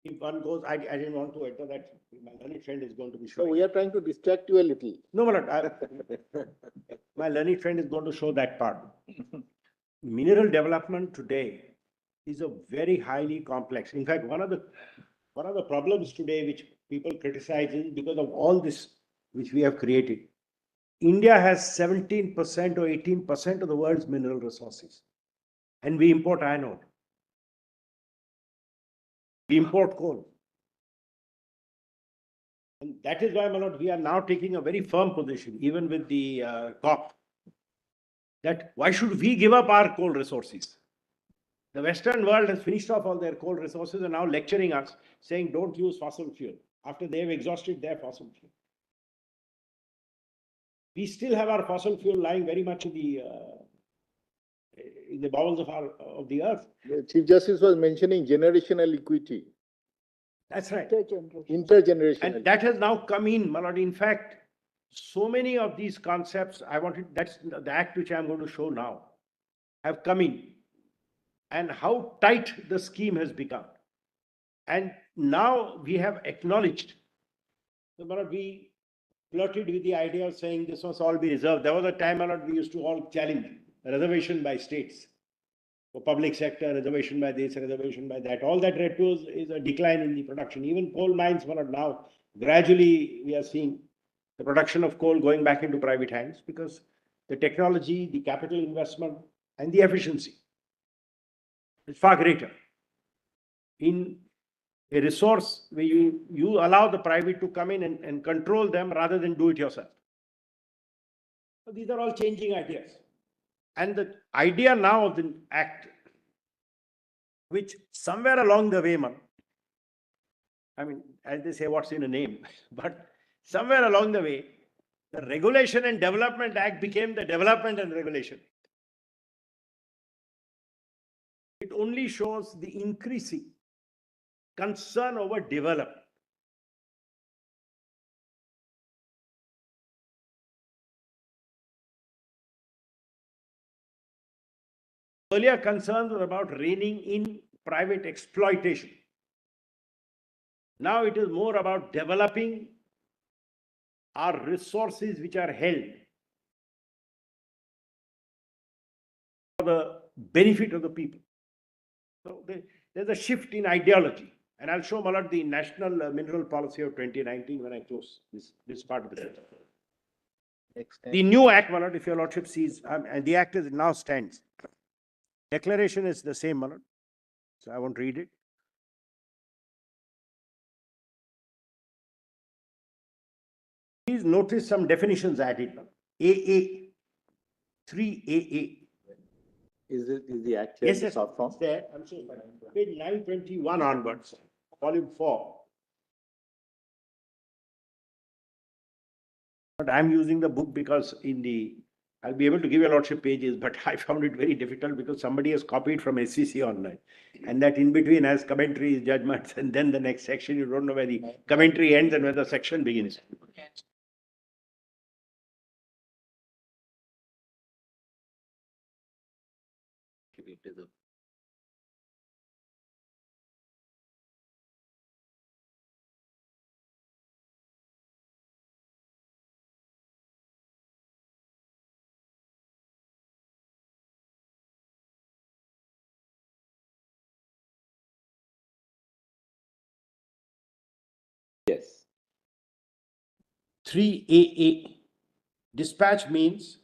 if one goes, I didn't want to enter that, my learned friend is going to be So showing. we are trying to distract you a little. No, Malad, my learned friend is going to show that part. Mineral development today is a very highly complex. In fact, one of the problems today which people criticize is because of all this which we have created. India has 17% or 18% of the world's mineral resources, and we import iron ore. We import coal. And that is why, Malad, we are now taking a very firm position, even with the COP, that why should we give up our coal resources? The Western world has finished off all their coal resources and now lecturing us, saying don't use fossil fuel after they have exhausted their fossil fuel. We still have our fossil fuel lying very much in the bowels of the earth. The Chief Justice was mentioning generational equity, That's right. intergenerational. And that has now come in, Malad. In fact, so many of these concepts, that's the act which I'm going to show now, have come in. And how tight the scheme has become. And now we have acknowledged, Malad, we flirted with the idea of saying this must all be reserved. There was a time, Malad, we used to all challenge reservation by states. For public sector, reservation by this, reservation by that. All that led to is a decline in the production. Even coal mines, Malad, now gradually we are seeing the production of coal going back into private hands because the technology, the capital investment, and the efficiency is far greater. In a resource where you allow the private to come in and control them rather than do it yourself. So these are all changing ideas. And the idea now of the act, which somewhere along the way, I mean, as they say, what's in a name, but somewhere along the way, the Regulation and Development Act became the Development and Regulation. It only shows the increasing concern over development. Earlier concerns were about reining in private exploitation. Now it is more about developing our resources which are held for the benefit of the people. So there's a shift in ideology. And I'll show Malad the National Mineral Policy of 2019 when I close this part of the session. The new act, Malad, if your lordship sees, and the act is now stands. Declaration is the same, Malad. So I won't read it. Please notice some definitions added. AA, 3AA. Is the act here in the short form? It's there. I'm saying page 921 onwards, volume 4. But I'm using the book because in the I'll be able to give your lordship pages, but I found it very difficult because somebody has copied from SCC online. And that in between has commentaries, judgments, and then the next section, you don't know where the commentary ends and where the section begins. Yes. 3AA. Dispatch means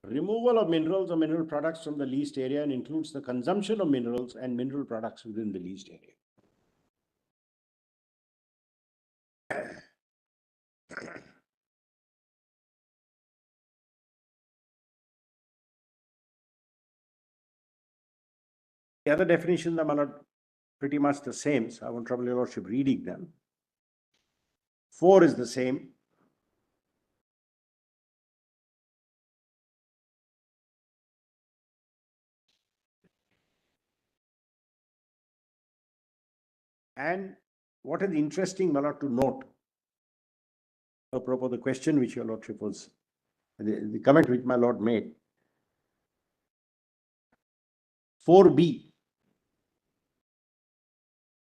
removal of minerals or mineral products from the leased area and includes the consumption of minerals and mineral products within the leased area. The other definitions are not pretty much the same, so I won't trouble your lordship reading them. 4 is the same. And what is interesting, my lord, to note, apropos the question which your lordship was, the comment which my lord made, 4B.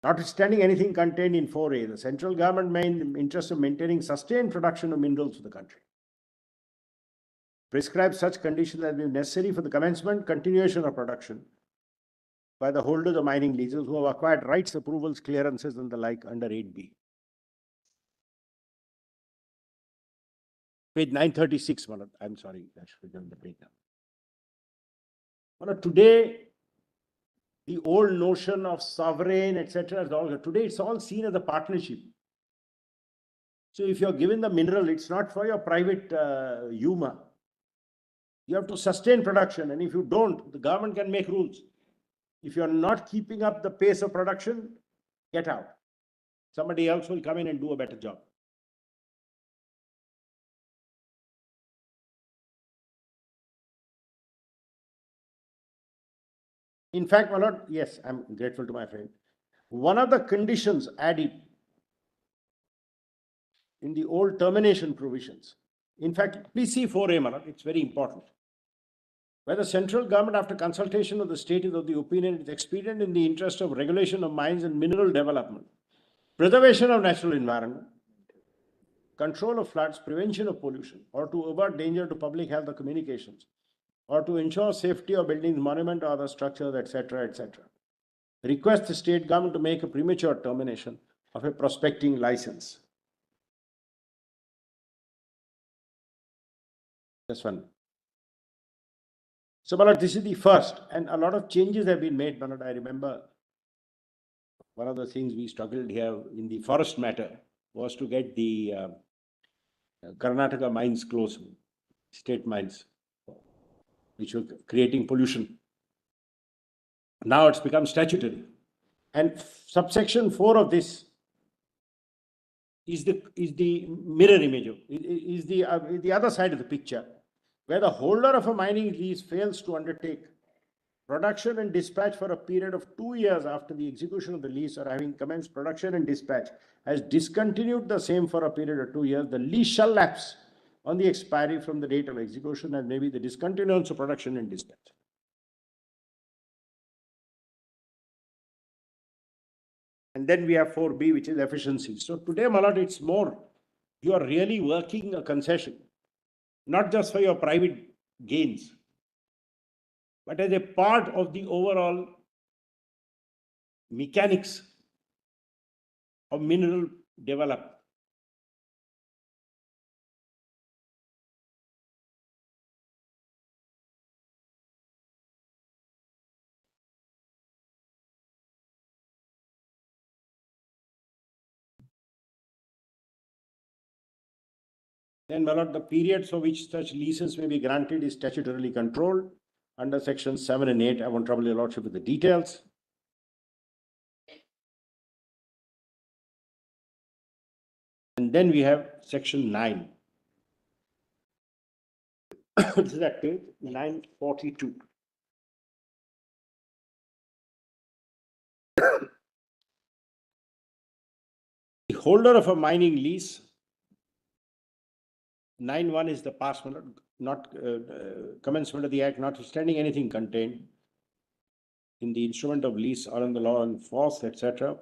Notwithstanding anything contained in 4A, the central government may, in the interest of maintaining sustained production of minerals for the country, prescribe such conditions as may be necessary for the commencement, continuation of production by the holders of mining leases who have acquired rights, approvals, clearances, and the like under 8B. Page 936, Manoj. I'm sorry, I should have done the page now. Manoj, today, the old notion of sovereign, etc., is all, today it's all seen as a partnership. So if you're given the mineral, it's not for your private humor. You have to sustain production, and if you don't, the government can make rules. If you're not keeping up the pace of production, get out. Somebody else will come in and do a better job. In fact, my lord, yes, I'm grateful to my friend. One of the conditions added in the old termination provisions, in fact, please see 4A, my lord, it's very important. Where the central government, after consultation of the state, is of the opinion it is expedient in the interest of regulation of mines and mineral development, preservation of natural environment, control of floods, prevention of pollution, or to avert danger to public health or communications, or to ensure safety of buildings, monument, or other structures, etc., etc. Request the state government to make a premature termination of a prospecting license. This one. So, Bharat, this is the first, and a lot of changes have been made, Bharat. I remember one of the things we struggled here in the forest matter was to get the Karnataka mines closed, state mines, which were creating pollution. Now it's become statutory. And subsection 4 of this is the mirror image of, is the other side of the picture, where the holder of a mining lease fails to undertake production and dispatch for a period of 2 years after the execution of the lease, or having commenced production and dispatch has discontinued the same for a period of 2 years, the lease shall lapse on the expiry from the date of execution, and maybe the discontinuance of production and dispatch. And then we have 4B, which is efficiency. So today, Malad, it's more, you are really working a concession, not just for your private gains, but as a part of the overall mechanics of mineral development. Then, my lord, the periods for which such leases may be granted is statutorily controlled under sections 7 and 8. I won't trouble your lordship with the details. And then we have section 9. This is at page 942. The holder of a mining lease, 9(1) is the past one, not commencement of the act, notwithstanding anything contained in the instrument of lease or in the law in force, etc.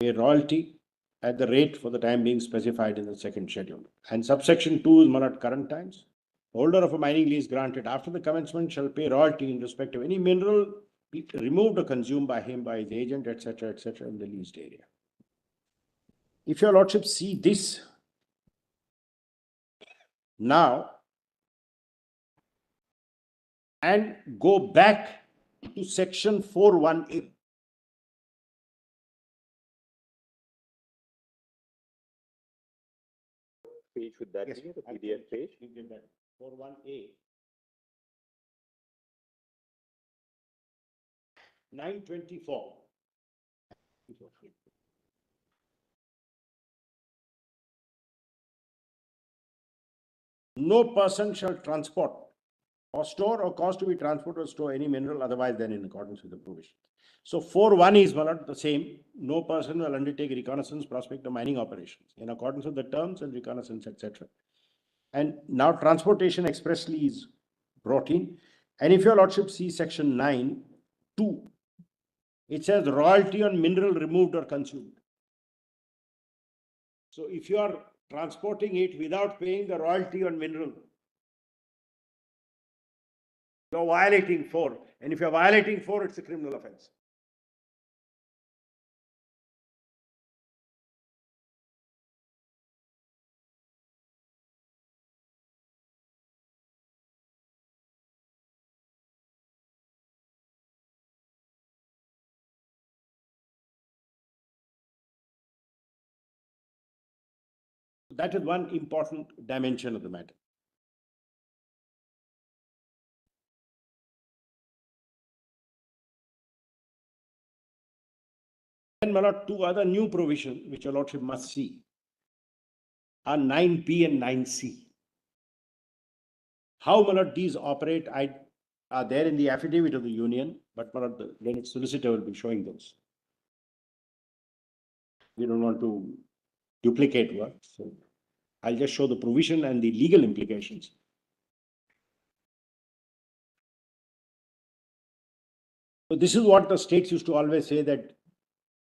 A royalty at the rate for the time being specified in the second schedule. And subsection 2 is at current times. Holder of a mining lease granted after the commencement shall pay royalty in respect of any mineral removed or consumed by him, by his agent, etc., in the leased area. If your lordship see this now and go back to section 4(1)(a). Page should that Yes, be the PDF page? 4(1)(a). 924. No person shall transport or store or cause to be transported or store any mineral otherwise than in accordance with the provision. So 4(1) is the same. No person will undertake reconnaissance, prospect or mining operations in accordance with the terms and reconnaissance, etc. And now transportation expressly is brought in. And if your lordship see section 9(2), it says royalty on mineral removed or consumed. So if you are transporting it without paying the royalty on mineral, you're violating 4. And if you're violating 4, it's a criminal offense. That is one important dimension of the matter. Then, my lord, two other new provisions which your lordship must see are 9P and 9C. How, my lord, these operate are there in the affidavit of the union, but my lord, the learned solicitor will be showing those. We don't want to duplicate work, so I'll just show the provision and the legal implications. So this is what the states used to always say, that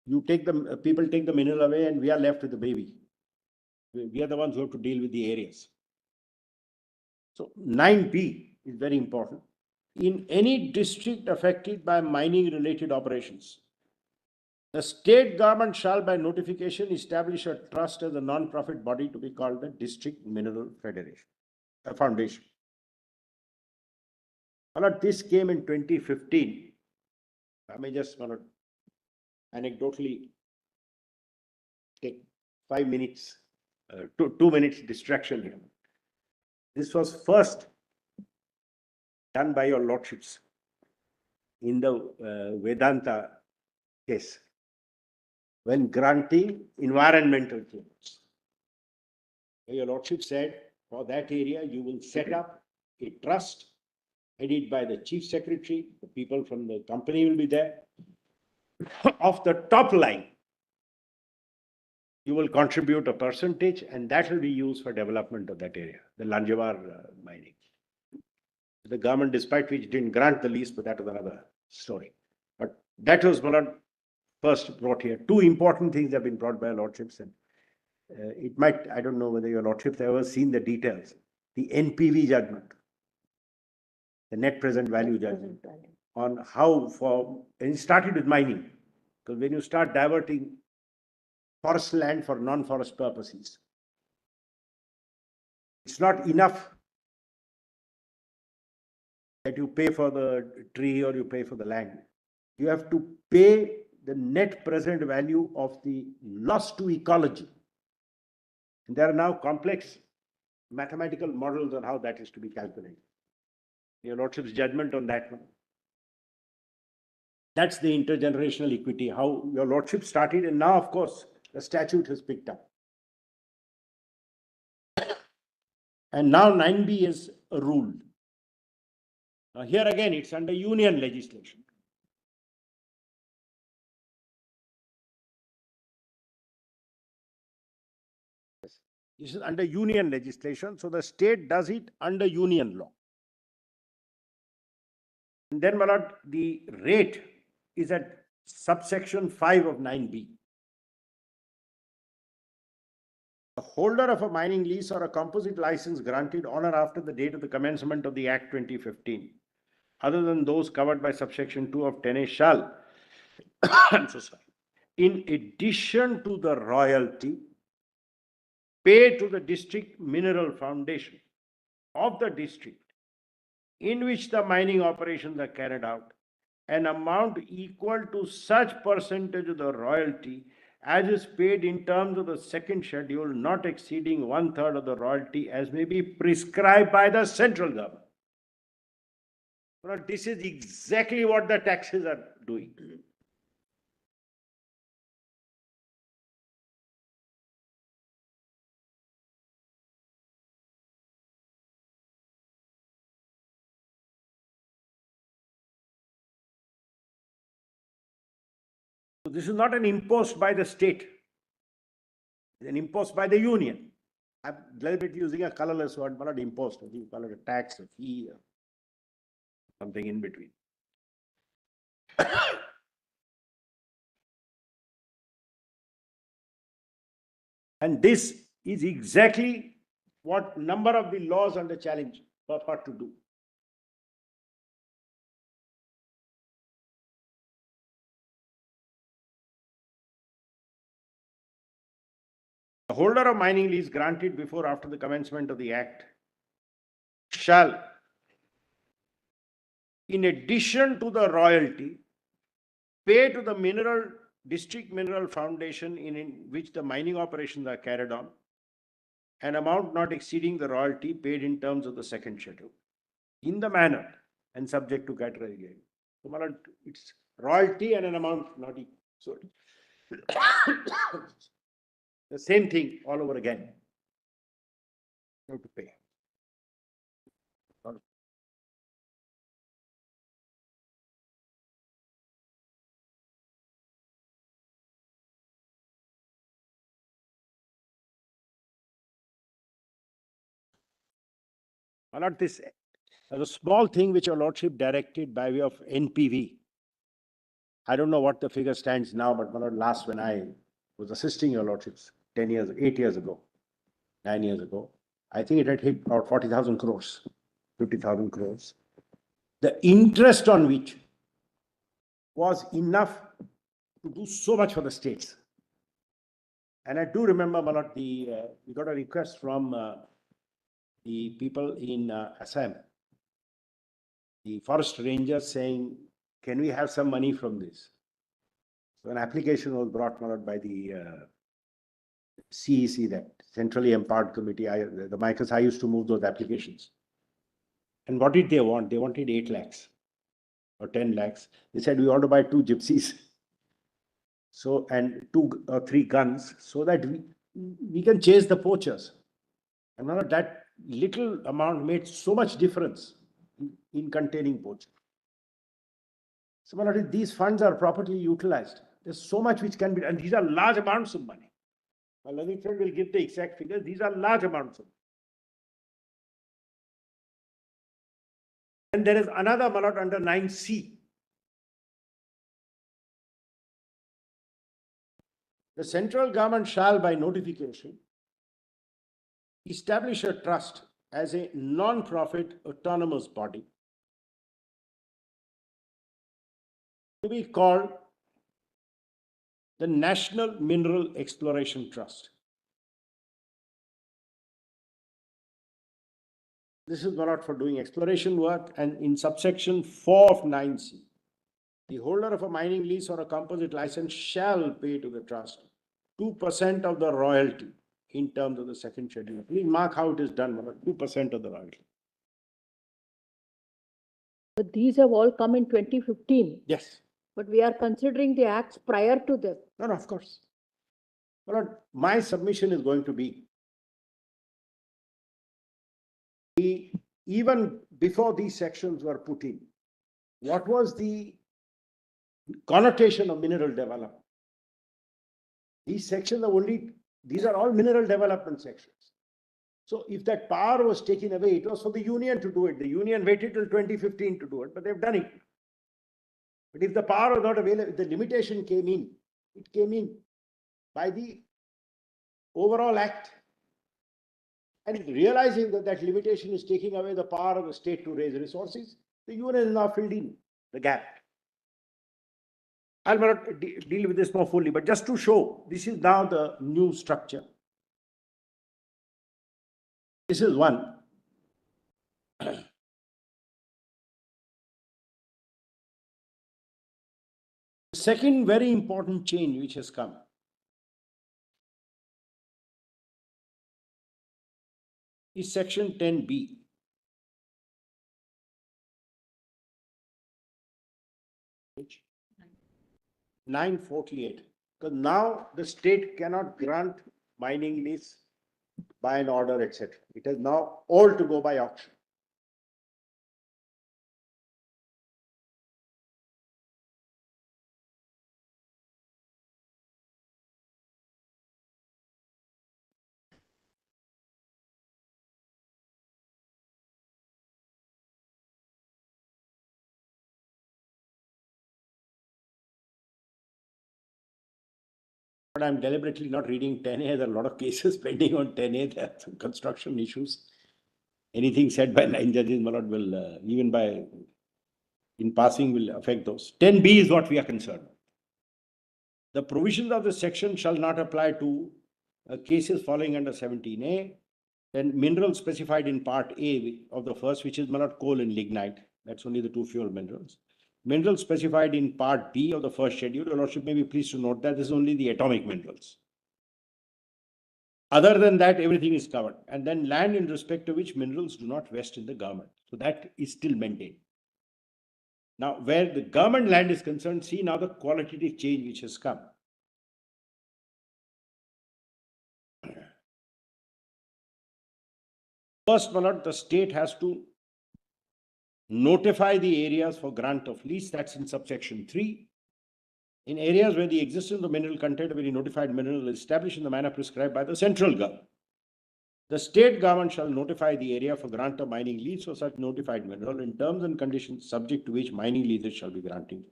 you take the people take the mineral away and we are left with the baby. We are the ones who have to deal with the areas. So 9B is very important. In any district affected by mining related operations, the state government shall by notification establish a trust as a non-profit body to be called the District Mineral Federation, Foundation. This came in 2015. I may just anecdotally take 5 minutes, 2 minutes distraction here. This was first done by your lordships in the Vedanta case when granting environmental claims. Your lordship said for that area you will set up a trust headed by the chief secretary, the people from the company will be there. Of the top line, you will contribute a percentage and that will be used for development of that area, the Lanjavar mining. The government, despite which, didn't grant the lease, but that was another story. But that was first brought here. Two important things have been brought by your lordships, and it might, I don't know whether your lordships have ever seen the details. The NPV judgment, the net present value judgment, on how and it started with mining, because when you start diverting forest land for non-forest purposes, it's not enough that you pay for the tree or you pay for the land. You have to pay the net present value of the loss to ecology. And there are now complex mathematical models on how that is to be calculated. Your lordship's judgment on that one. That's the intergenerational equity, how your lordship started, and now, of course, the statute has picked up. And now 9B is ruled. Now here again, it's under union legislation. This is under union legislation, so the state does it under union law. And then, my lord, the rate is at subsection 5 of 9B. The holder of a mining lease or a composite license granted on or after the date of the commencement of the Act 2015, other than those covered by subsection 2 of 10A shall, I'm so sorry, in addition to the royalty, pay to the district mineral foundation of the district in which the mining operations are carried out, an amount equal to such percentage of the royalty as is paid in terms of the second schedule, not exceeding 1/3 of the royalty as may be prescribed by the central government. Well, this is exactly what the taxes are doing. So this is not an imposed by the state. It's an imposed by the union. I'm a little bit using a colorless word, but not imposed. I think you call it a tax, a fee, or something in between. And this is exactly what number of the laws under challenge purport to do. The holder of mining lease granted before or after the commencement of the Act shall, in addition to the royalty, pay to the district mineral foundation in which the mining operations are carried on, an amount not exceeding the royalty paid in terms of the second schedule, in the manner and subject to category. So, it's royalty and an amount not equal. So, the same thing all over again. You have to pay. Not this, as a small thing which your lordship directed by way of NPV. I don't know what the figure stands now, but last when I was assisting your lordships 8 years ago, 9 years ago, I think it had hit about 40,000 crores, 50,000 crores. The interest on which was enough to do so much for the states. And I do remember, we got a request from the people in Assam, the forest rangers saying, can we have some money from this? So an application was brought by the CEC, that Centrally Empowered Committee. The Micas, I used to move those applications. And what did they want? They wanted 8 lakhs or 10 lakhs. They said, we want to buy 2 gypsies. So, and 2 or 3 guns so that we can chase the poachers. And that little amount made so much difference in containing poaching. So, these funds are properly utilized. There's so much which can be done, and these are large amounts of money. Well, learning friend will give the exact figures. These are large amounts of money. And there is another amount under 9C. The central government shall, by notification, establish a trust as a non-profit autonomous body to be called the National Mineral Exploration Trust. This is not for doing exploration work, and in subsection 4 of 9C, the holder of a mining lease or a composite license shall pay to the trust 2% of the royalty in terms of the second schedule. Please mark how it is done, 2% of the royalty. But these have all come in 2015. Yes. But we are considering the acts prior to them. No, of course. But my submission is going to be even before these sections were put in, what was the connotation of mineral development? These sections are these are all mineral development sections. So if that power was taken away, it was for the union to do it. The union waited till 2015 to do it, but they've done it. But if the power was not available, the limitation came in. It came in by the overall act. And realizing that that limitation is taking away the power of the state to raise resources, the union is now filled in the gap. I'll not deal with this more fully, but just to show, this is now the new structure. This is one. The second very important change which has come is section 10B. Which? 948. Because now the state cannot grant mining lease by an order, etc. It has now all to go by auction. But I'm deliberately not reading 10A. There are a lot of cases pending on 10A. There are some construction issues. Anything said by 9 judges, my lord, will, even by in passing, will affect those. 10B is what we are concerned. The provisions of the section shall not apply to cases falling under 17A. Then minerals specified in part A of the first, which is, my lord, coal and lignite. That's only the two fuel minerals. Minerals specified in part B of the first schedule, your lordship may be pleased to note that this is only the atomic minerals. Other than that, everything is covered. And then land in respect to which minerals do not vest in the government. So that is still maintained. Now, where the government land is concerned, see now the qualitative change which has come. First, my lord, the state has to notify the areas for grant of lease. That's in subsection 3. In areas where the existence of mineral content of any notified mineral is established in the manner prescribed by the central government, the state government shall notify the area for grant of mining lease for such notified mineral in terms and conditions subject to which mining leases shall be granted,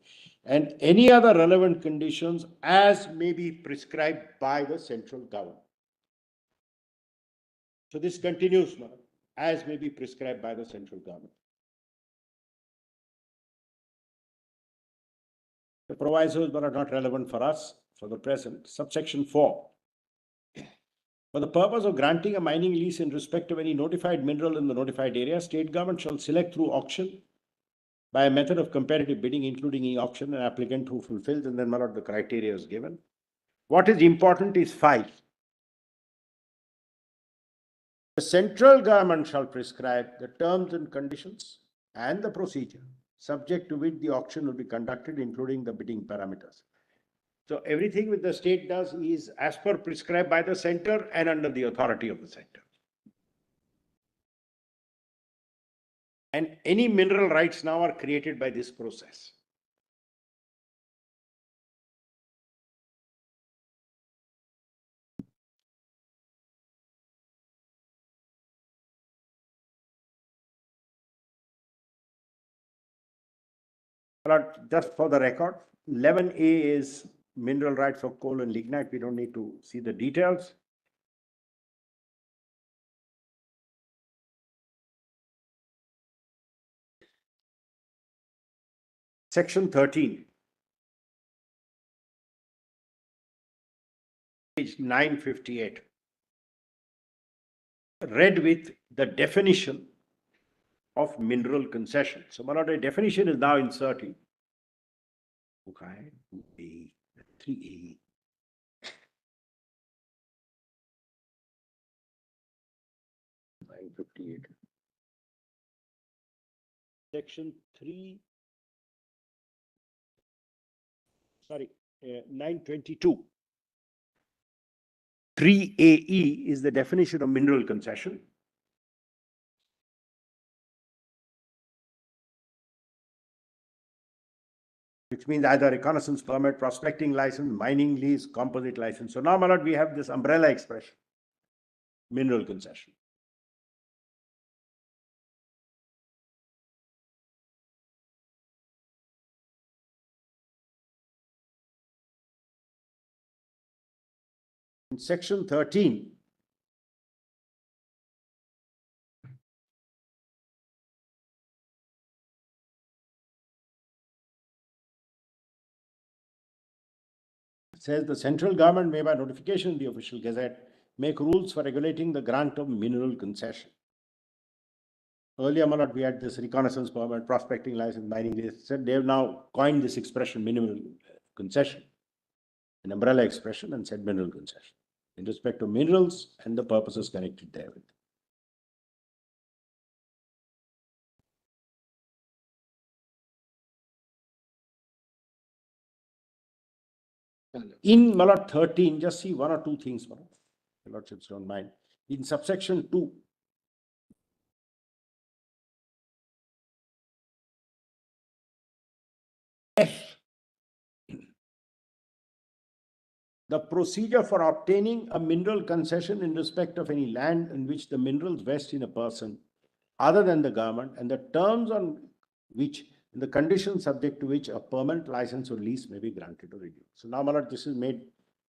and any other relevant conditions as may be prescribed by the central government. So this continues, as may be prescribed by the central government. The provisos are not relevant for us for the present. Subsection 4. For the purpose of granting a mining lease in respect of any notified mineral in the notified area, state government shall select through auction by a method of competitive bidding, including e-auction, an applicant who fulfills, and then the criteria is given. What is important is 5. The central government shall prescribe the terms and conditions and the procedure subject to which the auction will be conducted, including the bidding parameters. So everything which the state does is as per prescribed by the center and under the authority of the center. And any mineral rights now are created by this process. But just for the record, 11A is mineral rights for coal and lignite. We don't need to see the details. Section 13, page 958, read with the definition of mineral concession. So, a definition is now inserted. Okay, 3A. Section 3. Sorry, 922. 3AE is the definition of mineral concession. which means either reconnaissance permit, prospecting license, mining lease, composite license. So now, my lord, we have this umbrella expression, mineral concession. In section 13, it says the central government may by notification in the official gazette make rules for regulating the grant of mineral concession. Earlier, my lord, we had this reconnaissance permit, prospecting license, mining lease. They have now coined this expression mineral concession, an umbrella expression, and said mineral concession in respect to minerals and the purposes connected therewith. In my lord 13, just see one or two things, my lord. Your lordships don't mind. In subsection 2, F, the procedure for obtaining a mineral concession in respect of any land in which the minerals vest in a person other than the government, and the terms on which, the conditions subject to which a permanent license or lease may be granted or renewed. So now, my lord, this is made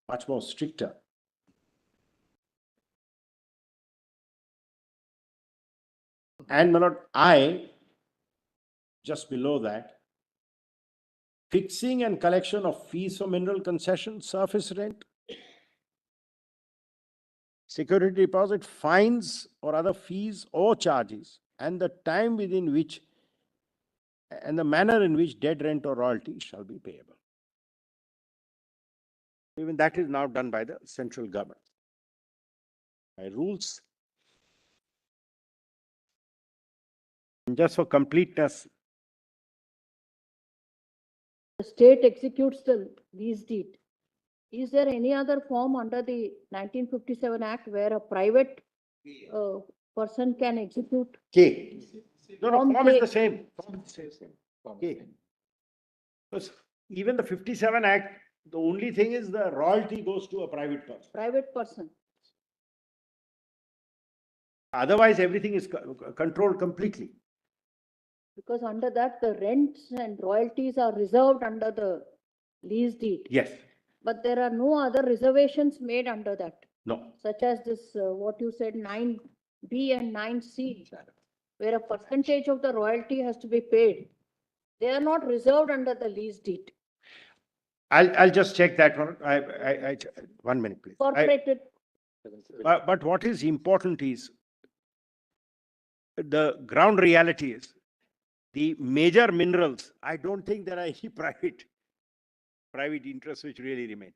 much more stricter. And my lord, I, just below that, fixing and collection of fees for mineral concession, surface rent, security deposit, fines or other fees or charges, and the time within which and the manner in which dead rent or royalty shall be payable. Even that is now done by the central government by rules. And just for completeness, The state executes the lease deed. Is there any other form under the 1957 Act where a private person can execute? K. No, Form form is K. the same. Form is the same. K. Because even the 57 Act, the only thing is the royalty goes to a private person. Private person. Otherwise, everything is controlled completely. Because under that, the rents and royalties are reserved under the lease deed. Yes. But there are no other reservations made under that, No. such as this, what you said, 9B and 9C, where a percentage of the royalty has to be paid. They are not reserved under the lease deed. I'll just check that one. 1 minute, please. Incorporated. But what is important is the ground reality is the major minerals. I don't think there are any private interests which really remain.